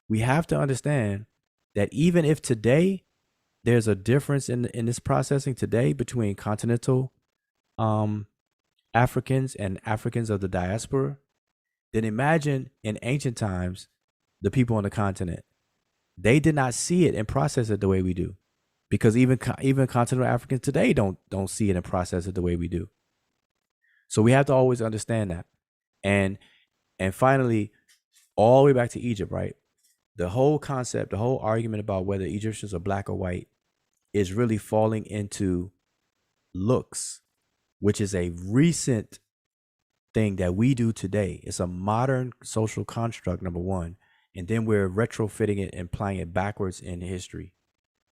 we have to understand that even if today there's a difference in this processing today between continental Africans and Africans of the diaspora, then imagine in ancient times the people on the continent. They did not see it and process it the way we do, because even continental Africans today don't see it and process it the way we do. So we have to always understand that. And finally, all the way back to Egypt, right? The whole concept, the whole argument about whether Egyptians are black or white is really falling into looks, which is a recent thing that we do today. It's a modern social construct, number one. And then we're retrofitting it and applying it backwards in history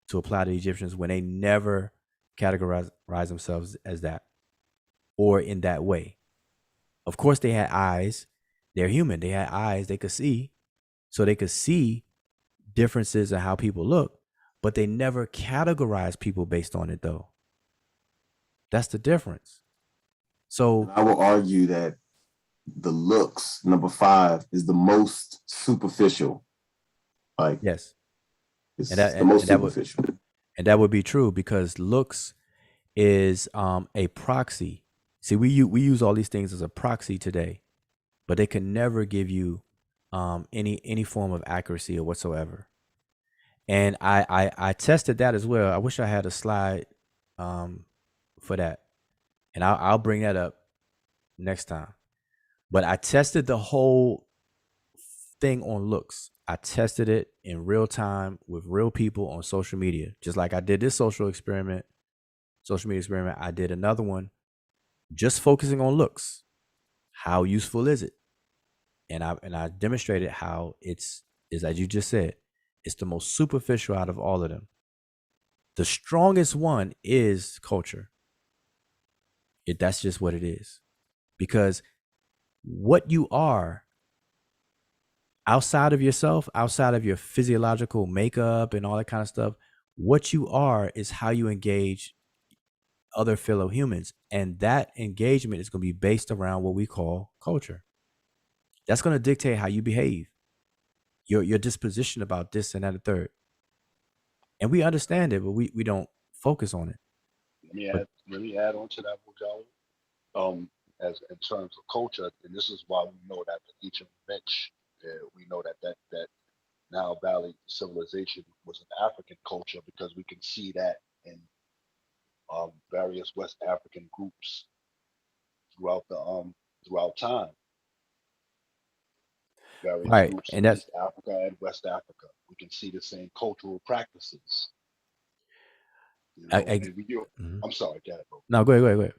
to apply to Egyptians when they never categorize themselves as that or in that way. Of course, they had eyes. They're human. They had eyes. They could see. So they could see differences in how people look, but they never categorize people based on it, though. That's the difference. So I will argue that the looks, number 5, is the most superficial. Like, yes, it's the most superficial. And that would be true because looks is a proxy. See, we use all these things as a proxy today, but they can never give you any form of accuracy or whatsoever. And I tested that as well. I wish I had a slide for that, and I'll bring that up next time. But I tested the whole thing on looks. I tested it in real time with real people on social media. Just like I did this social media experiment, I did another one just focusing on looks. How useful is it? And I demonstrated how is as you just said, it's the most superficial out of all of them. The strongest one is culture. That's just what it is. Because what you are outside of yourself, outside of your physiological makeup and all that kind of stuff, what you are is how you engage other fellow humans. And that engagement is going to be based around what we call culture. That's going to dictate how you behave, your disposition about this and that and third. And we understand it, but we don't focus on it. Let me add on to that, Mujali. As in terms of culture, and this is why we know that the ancient Netch, we know that Nile Valley civilization was an African culture, because we can see that in various West African groups throughout time. Various right, groups and in that's East Africa and West Africa. We can see the same cultural practices. You know, I'm sorry, Dad, bro. No, go ahead.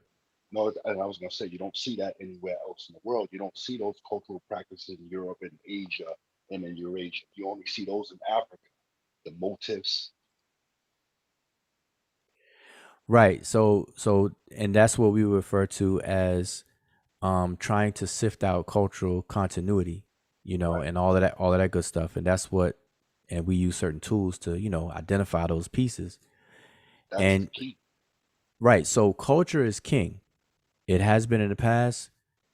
No, and I was going to say, you don't see that anywhere else in the world. You don't see those cultural practices in Europe and Asia and in Eurasia. You only see those in Africa. The motifs. Right. So, and that's what we refer to as trying to sift out cultural continuity. and all of that good stuff. And that's what, and we use certain tools to, identify those pieces. That's And the key. right. So culture is king. It has been in the past.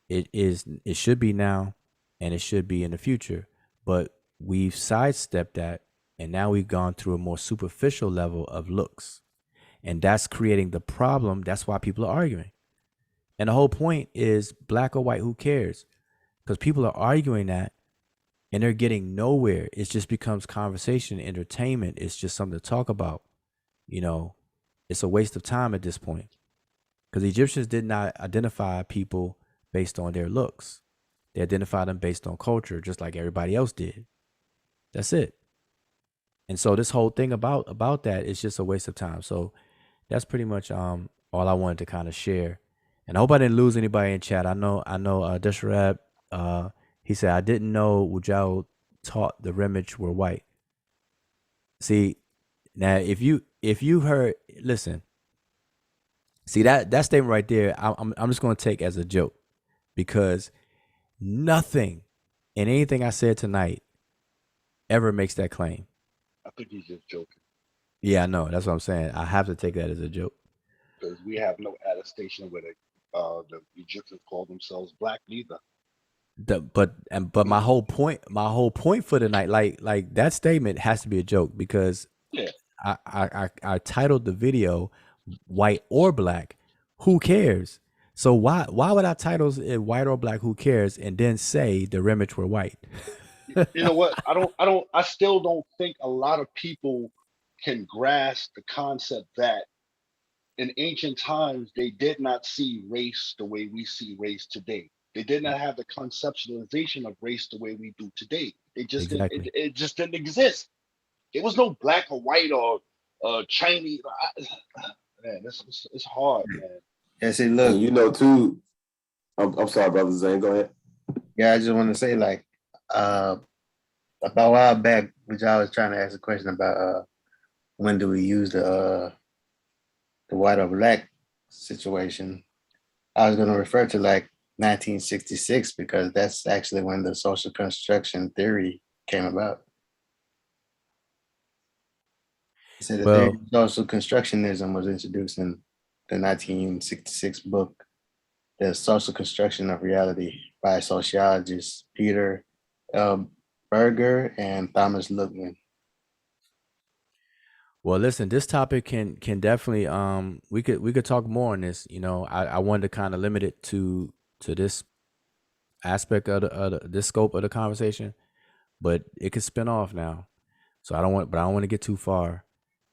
It should be now, and it should be in the future. But we've sidestepped that, and now we've gone through a more superficial level of looks. And that's creating the problem. That's why people are arguing. And the whole point is black or white, who cares? Because people are arguing that and they're getting nowhere. It just becomes conversation, entertainment. It's just something to talk about. It's a waste of time at this point. Because Egyptians did not identify people based on their looks. They identified them based on culture, just like everybody else did. That's it. And so this whole thing about that is just a waste of time. So that's pretty much all I wanted to kind of share. And I hope I didn't lose anybody in chat. I know Desharab, he said, I didn't know Wujao taught the Remich were white. See, now if you heard, listen, see that statement right there, I'm just gonna take as a joke, because nothing in anything I said tonight ever makes that claim. I think he's just joking. Yeah, I know. That's what I'm saying. I have to take that as a joke. Because we have no attestation where the Egyptians call themselves black neither. But my whole point for tonight, like that statement has to be a joke, because Yeah. I titled the video "White or Black, Who Cares?" So why would I title it "White or Black, Who Cares?" and then say the Remich were white? You know what? I still don't think a lot of people can grasp the concept that in ancient times they did not see race the way we see race today. They did not have the conceptualization of race the way we do today. It just Exactly. it just didn't exist. There was no black or white or Chinese. Man, it's hard, man. Yeah, see, look, Too. I'm sorry, brother Zane. Go ahead. yeah, I just want to say, like, about a while back, which I was trying to ask a question about when do we use the white or black situation. I was going to refer to like 1966, because that's actually when the social construction theory came about. So the theory of social constructionism was introduced in the 1966 book, The Social Construction of Reality, by sociologists Peter L. Berger and Thomas Luckman. Well, listen, this topic can definitely we could talk more on this. I wanted to kind of limit it to this aspect of this scope of the conversation, but it could spin off now. So I don't want to get too far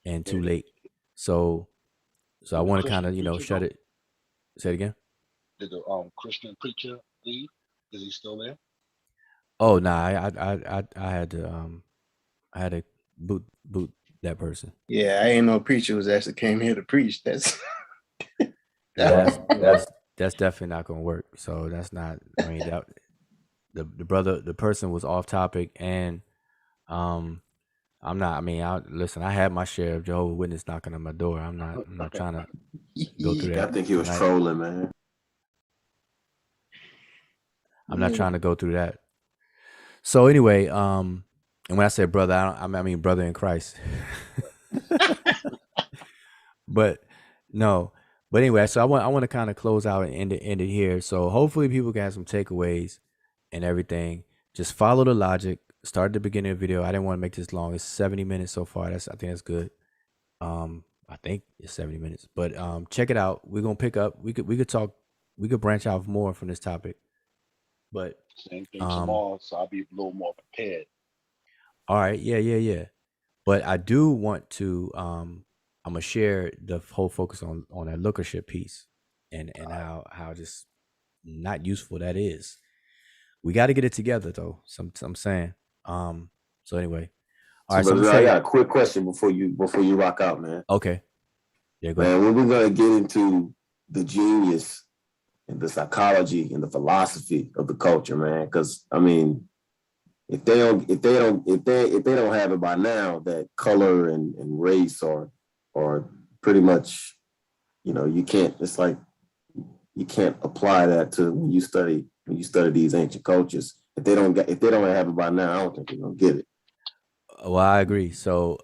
and too late. So I want to kind of shut it. Say it again. Did the Christian preacher leave? Is he still there? Oh no, I had to boot that person. Yeah, I ain't no preacher who's actually came here to preach. That's definitely not gonna work. So that's not. I mean, that the person was off topic, and I'm not. I mean, listen. I had my share of Jehovah's Witness knocking on my door. I'm not trying to go through that. I think he was trolling, man. I'm not trying to go through that. So anyway, and when I say brother, I mean brother in Christ. But no. But anyway, so I want to kind of close out and end it here. So hopefully people can have some takeaways and everything. Just follow the logic. Start at the beginning of the video. I didn't want to make this long. It's 70 minutes so far. I think that's good. I think it's 70 minutes. But check it out. We're gonna pick up. We could talk. We could branch out more from this topic. But same thing tomorrow, so I'll be a little more prepared. All right. Yeah. But I do want to I'm gonna share the whole focus on that lookership piece and how just not useful that is. We got to get it together though. I'm saying. So anyway, all right. So I got a quick question before you rock out, man. Okay. Yeah, go ahead. Man, when we're gonna get into the genius and the psychology and the philosophy of the culture, man, because I mean, if they don't have it by now, that color and race are pretty much, you can't. It's like you can't apply that to when you study these ancient cultures. if they don't have it by now, I don't think they're gonna get it. Well, I agree. So,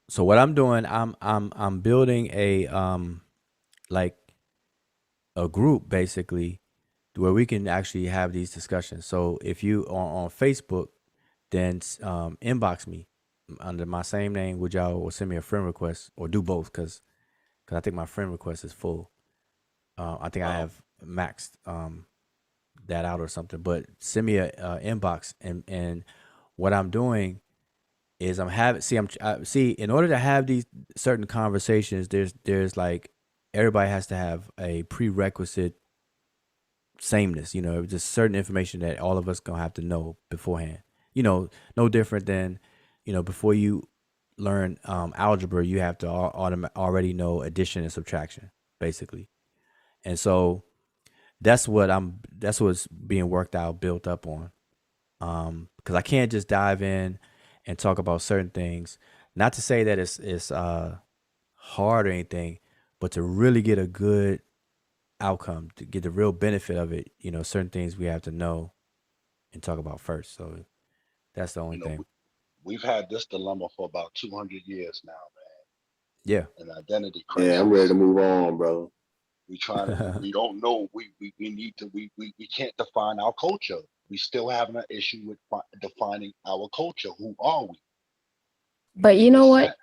so what I'm doing, I'm building a like a group basically where we can actually have these discussions. So if you are on Facebook, then inbox me under my same name, would y'all, or send me a friend request, or do both, because I think my friend request is full. I think I have maxed that out or something. But send me a inbox, and what I'm doing is I'm having see in order to have these certain conversations, there's like everybody has to have a prerequisite sameness. You know, just certain information that all of us gonna have to know beforehand. You know, no different than, you know, before you learn algebra, you have to already know addition and subtraction, basically. And so that's what's being worked out, built up on. Because I can't just dive in and talk about certain things. Not to say that it's hard or anything, but to really get a good outcome, to get the real benefit of it, you know, certain things we have to know and talk about first. So that's the only You know, thing. we've had this dilemma for about 200 years now, Yeah. man. An identity Yeah, crisis. I'm ready to move on, bro. We trying to. We don't know. We need to. We can't define our culture. We still having an issue with defining our culture. Who are we? But you know what?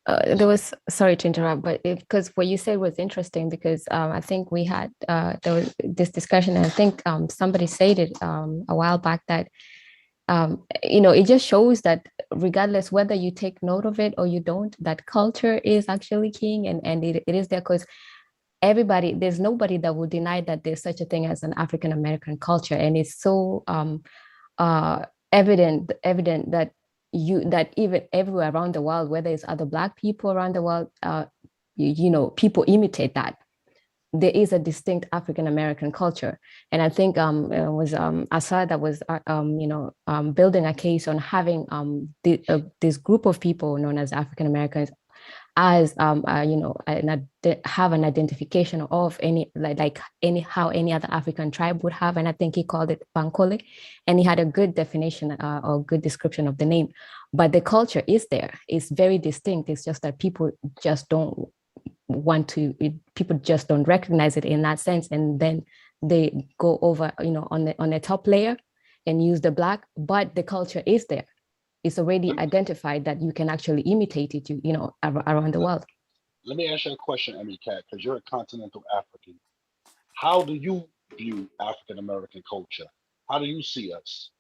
That There was, sorry to interrupt, but because what you said was interesting, because I think we had there was this discussion, and I think somebody said it a while back, that you know, it just shows that regardless whether you take note of it or you don't, that culture is actually king, and it is there, because everybody, there's nobody that will deny that there's such a thing as an African American culture, and it's so uh, evident that that even everywhere around the world, whether it's other Black people around the world, you know, people imitate that. There is a distinct African American culture, and I think it was Asa that was you know, building a case on having this group of people known as African Americans as you know, have an identification of any like any how any other African tribe would have, and I think he called it Bankole, and he had a good definition or good description of the name. But the culture is there; it's very distinct. It's just that people just don't want to. People just don't recognize it in that sense, and then they go over, you know, on the top layer and use the Black. But the culture is there. It's already identified that you can actually imitate it, you know, around the world. Let me ask you a question, Emmy Cat, because you're a continental African. How do you view African American culture? How do you see us?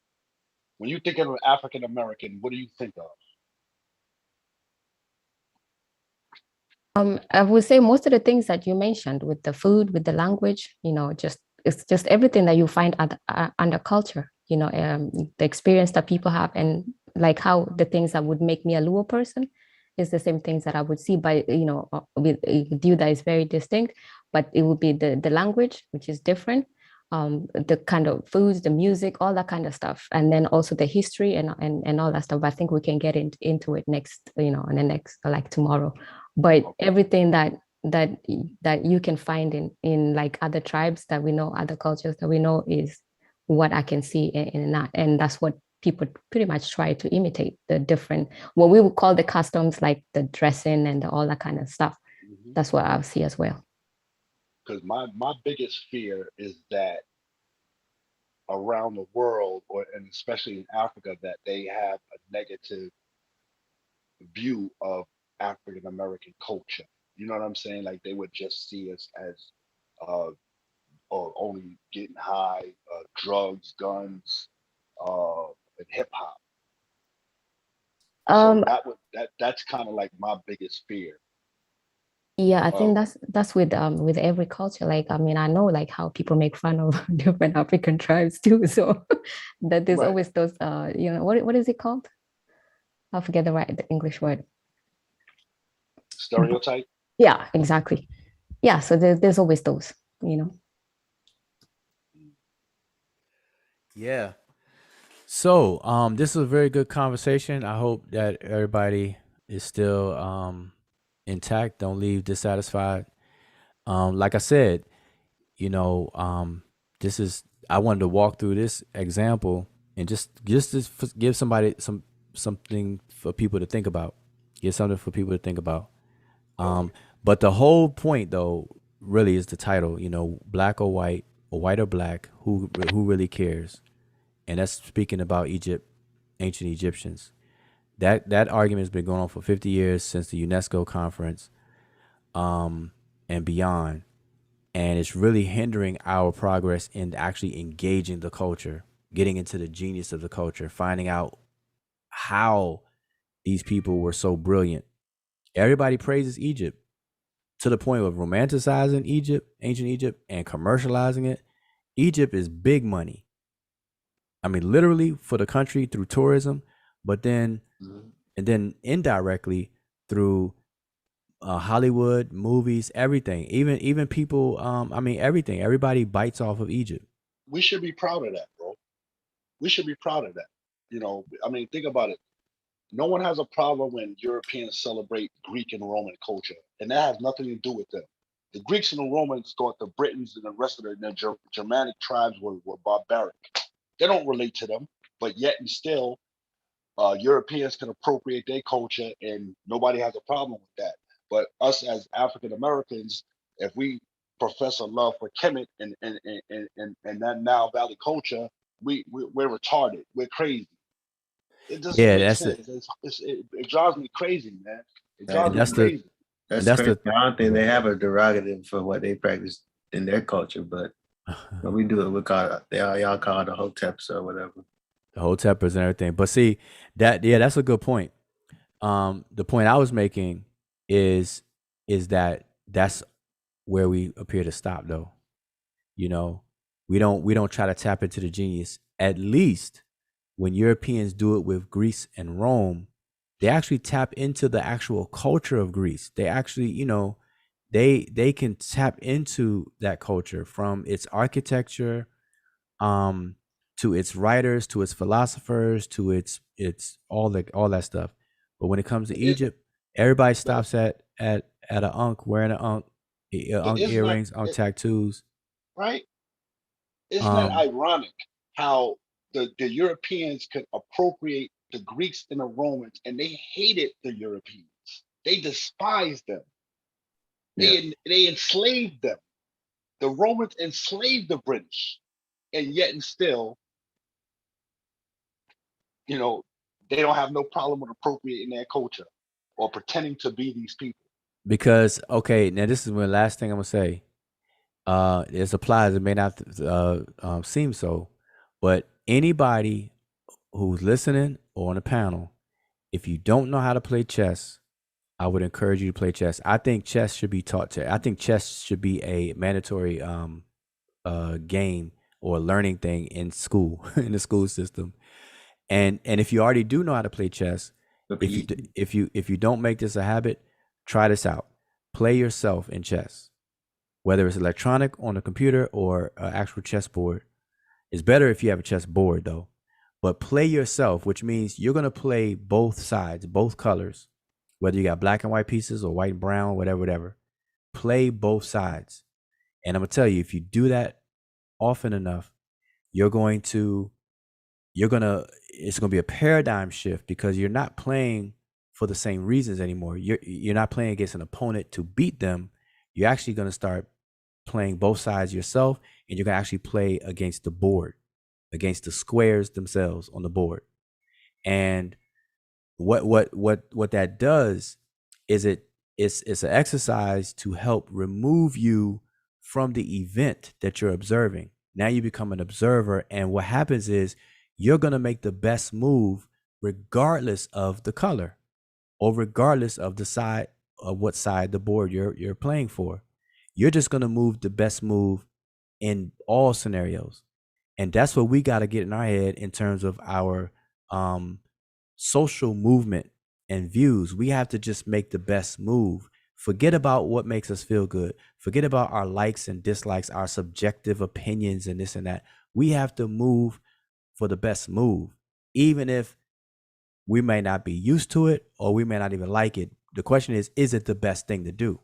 When you think of an African American, what do you think of? I would say most of the things that you mentioned, with the food, with the language, you know, just it's just everything that you find under culture, you know, the experience that people have, and like how the things that would make me a Luo person is the same things that I would see by, you know, with you, that is very distinct, but it would be the language, which is different, the kind of foods, the music, all that kind of stuff, and then also the history and all that stuff. I think we can get into it next, you know, on the next, like tomorrow. But everything that you can find in like other tribes that we know, other cultures that we know, is what I can see in that, and that's what people pretty much try to imitate, the different, what we would call the customs, like the dressing and all that kind of stuff. That's what I see as well. Because my biggest fear is that around the world, and especially in Africa, that they have a negative view of African American culture. You know what I'm saying? Like they would just see us as or only getting high, drugs, guns, and hip hop. So that's kind of like my biggest fear. Yeah, I think that's with every culture. Like, I mean, I know like how people make fun of different African tribes too. So that there's always those you know, what is it called? I forget the English word. Stereotype? Yeah, exactly. Yeah, so there's always those, you know. Yeah. So, this is a very good conversation. I hope that everybody is still intact. Don't leave dissatisfied. Like I said, you know, I wanted to walk through this example and just to give somebody something for people to think about. Give something for people to think about. But the whole point, though, really is the title. You know, black or white or black. Who really cares? And that's speaking about Egypt, ancient Egyptians. That argument has been going on for 50 years since the UNESCO conference, and beyond. And it's really hindering our progress in actually engaging the culture, getting into the genius of the culture, finding out how these people were so brilliant. Everybody praises Egypt to the point of romanticizing Egypt, ancient Egypt, and commercializing it. Egypt is big money. I mean, literally for the country through tourism, but then and then indirectly through Hollywood, movies, everything. Even people. I mean, everything. Everybody bites off of Egypt. We should be proud of that, bro. We should be proud of that. You know, I mean, think about it. No one has a problem when Europeans celebrate Greek and Roman culture, and that has nothing to do with them. The Greeks and the Romans thought the Britons and the rest of the Germanic tribes were barbaric. They don't relate to them, but yet and still, Europeans can appropriate their culture, and nobody has a problem with that. But us as African Americans, if we profess a love for Kemet and that Nile Valley culture, we're retarded. We're crazy. It doesn't Yeah, make that's sense. the It drives me crazy, man. It Right. drives me that's the crazy. That's that's crazy. the I don't think they have a derogative for what they practice in their culture, but when we do it, we call it, y'all call it the hoteps or whatever. the whole tempers and everything. But see that's a good point. The point I was making is that that's where we appear to stop, though. You know, we don't try to tap into the genius. At least when Europeans do it with Greece and Rome, they actually tap into the actual culture of Greece. They actually, they can tap into that culture, from its architecture, um, to its writers, to its philosophers, to its all that stuff. But when it comes to It, Egypt, everybody but stops at a Ankh, wearing but Ankh isn't that earrings, Ankh tattoos. right? Isn't that Um, ironic how the Europeans could appropriate the Greeks and the Romans, and they hated the Europeans. They despised them. Yeah. They enslaved them. The Romans enslaved the British, and yet and still, you know, they don't have no problem with appropriating their culture or pretending to be these people. because okay, now this is the last thing I'm gonna say. This applies. It may not seem so, but anybody who's listening or on the panel, if you don't know how to play chess, I would encourage you to play chess. I think chess should be taught to. I think chess should be a mandatory game or learning thing in school, in the school system. And if you already do know how to play chess, if you don't make this a habit, try this out. Play yourself in chess, whether it's electronic on a computer or an actual chessboard. It's better if you have a chessboard, though. But play yourself, which means you're gonna play both sides, both colors, whether you got black and white pieces or white and brown, whatever. Play both sides. And I'm gonna tell you, if you do that often enough, you're going to it's gonna be a paradigm shift, because you're not playing for the same reasons anymore. You're not playing against an opponent to beat them. You're actually gonna start playing both sides yourself, and you're gonna actually play against the board, against the squares themselves on the board. And what that does is it's an exercise to help remove you from the event that you're observing. Now you become an observer, and what happens is you're gonna make the best move regardless of the color, or regardless of the side of what side the board you're playing for. You're just gonna move the best move in all scenarios. And that's what we got to get in our head in terms of our social movement and views. We have to just make the best move. Forget about what makes us feel good. Forget about our likes and dislikes, our subjective opinions and this and that. We have to move for the best move, even if we may not be used to it or we may not even like it. The question is it the best thing to do?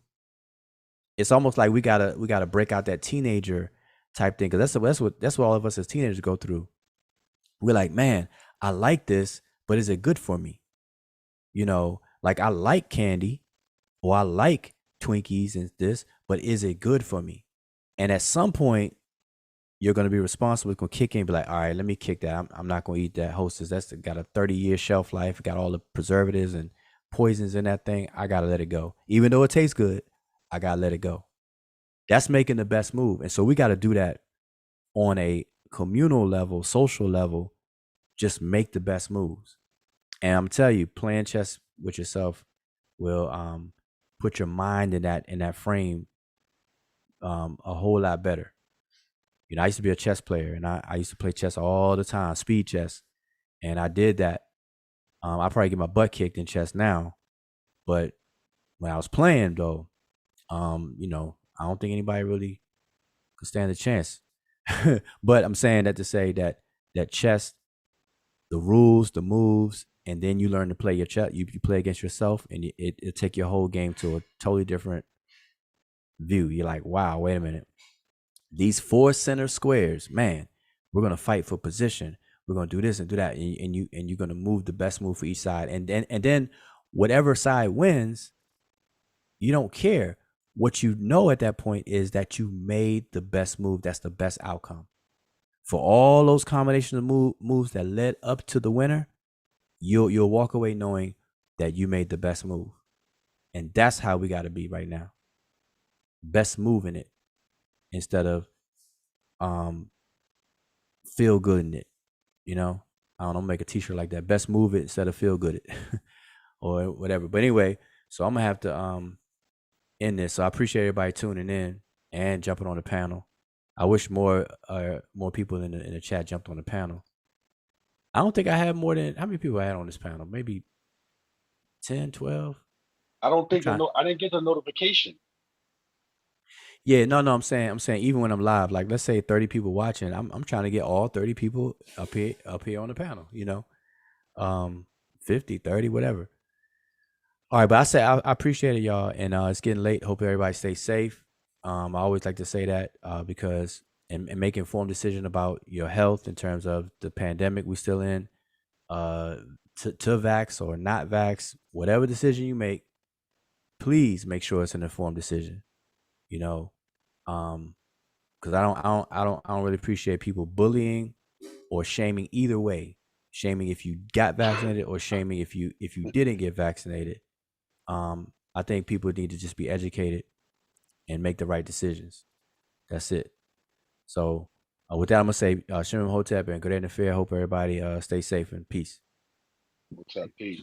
It's almost like we gotta break out that teenager type thing, because that's what all of us as teenagers go through. we're like, man, I like this, but is it good for me? You know, like I like candy or I like Twinkies and this, but is it good for me? And at some point, you're going to be responsible. It's going to kick in and be like, all right, let me kick that. I'm not going to eat that Hostess. That's got a 30-year shelf life. Got all the preservatives and poisons in that thing. I got to let it go. Even though it tastes good, I got to let it go. That's making the best move. And so we got to do that on a communal level, social level. Just make the best moves. And I'm telling you, playing chess with yourself will put your mind in that frame a whole lot better. You know, I used to be a chess player, and I used to play chess all the time, speed chess, and I did that. I probably get my butt kicked in chess now, but when I was playing though, you know, I don't think anybody really could stand a chance. But I'm saying that to say that chess, the rules, the moves, and then you learn to play your chess. You play against yourself, and it'll take your whole game to a totally different view. You're like, wow, wait a minute. These 4 center squares, man, we're gonna fight for position. We're gonna do this and do that, and you're gonna move the best move for each side, and then whatever side wins, you don't care. What you know at that point is that you made the best move. That's the best outcome for all those combinations of moves that led up to the winner. You'll walk away knowing that you made the best move, and that's how we got to be right now. Best move in it instead of feel good in it. You know, I don't know, make a t-shirt like that. Best move it instead of feel good it or whatever. But anyway, so I'm gonna have to end this. So I appreciate everybody tuning in and jumping on the panel. I wish more people in the chat jumped on the panel. I don't think I had more than, how many people I had on this panel? Maybe 10, 12. I don't think I didn't get the notification. Yeah, no, I'm saying even when I'm live, like let's say 30 people watching, I'm trying to get all 30 people up here on the panel, you know. 50, 30, whatever. All right, but I appreciate it, y'all, and it's getting late. Hope everybody stays safe. I always like to say that because and make informed decision about your health in terms of the pandemic we still in, to vax or not vax, whatever decision you make, please make sure it's an informed decision. You know, because I don't really appreciate people bullying or shaming either way. Shaming if you got vaccinated or shaming if you didn't get vaccinated. I think people need to just be educated and make the right decisions. That's it. So with that, I'm gonna say Shem Hotep and good and fair. Hope everybody stay safe and peace. What's up, Pete?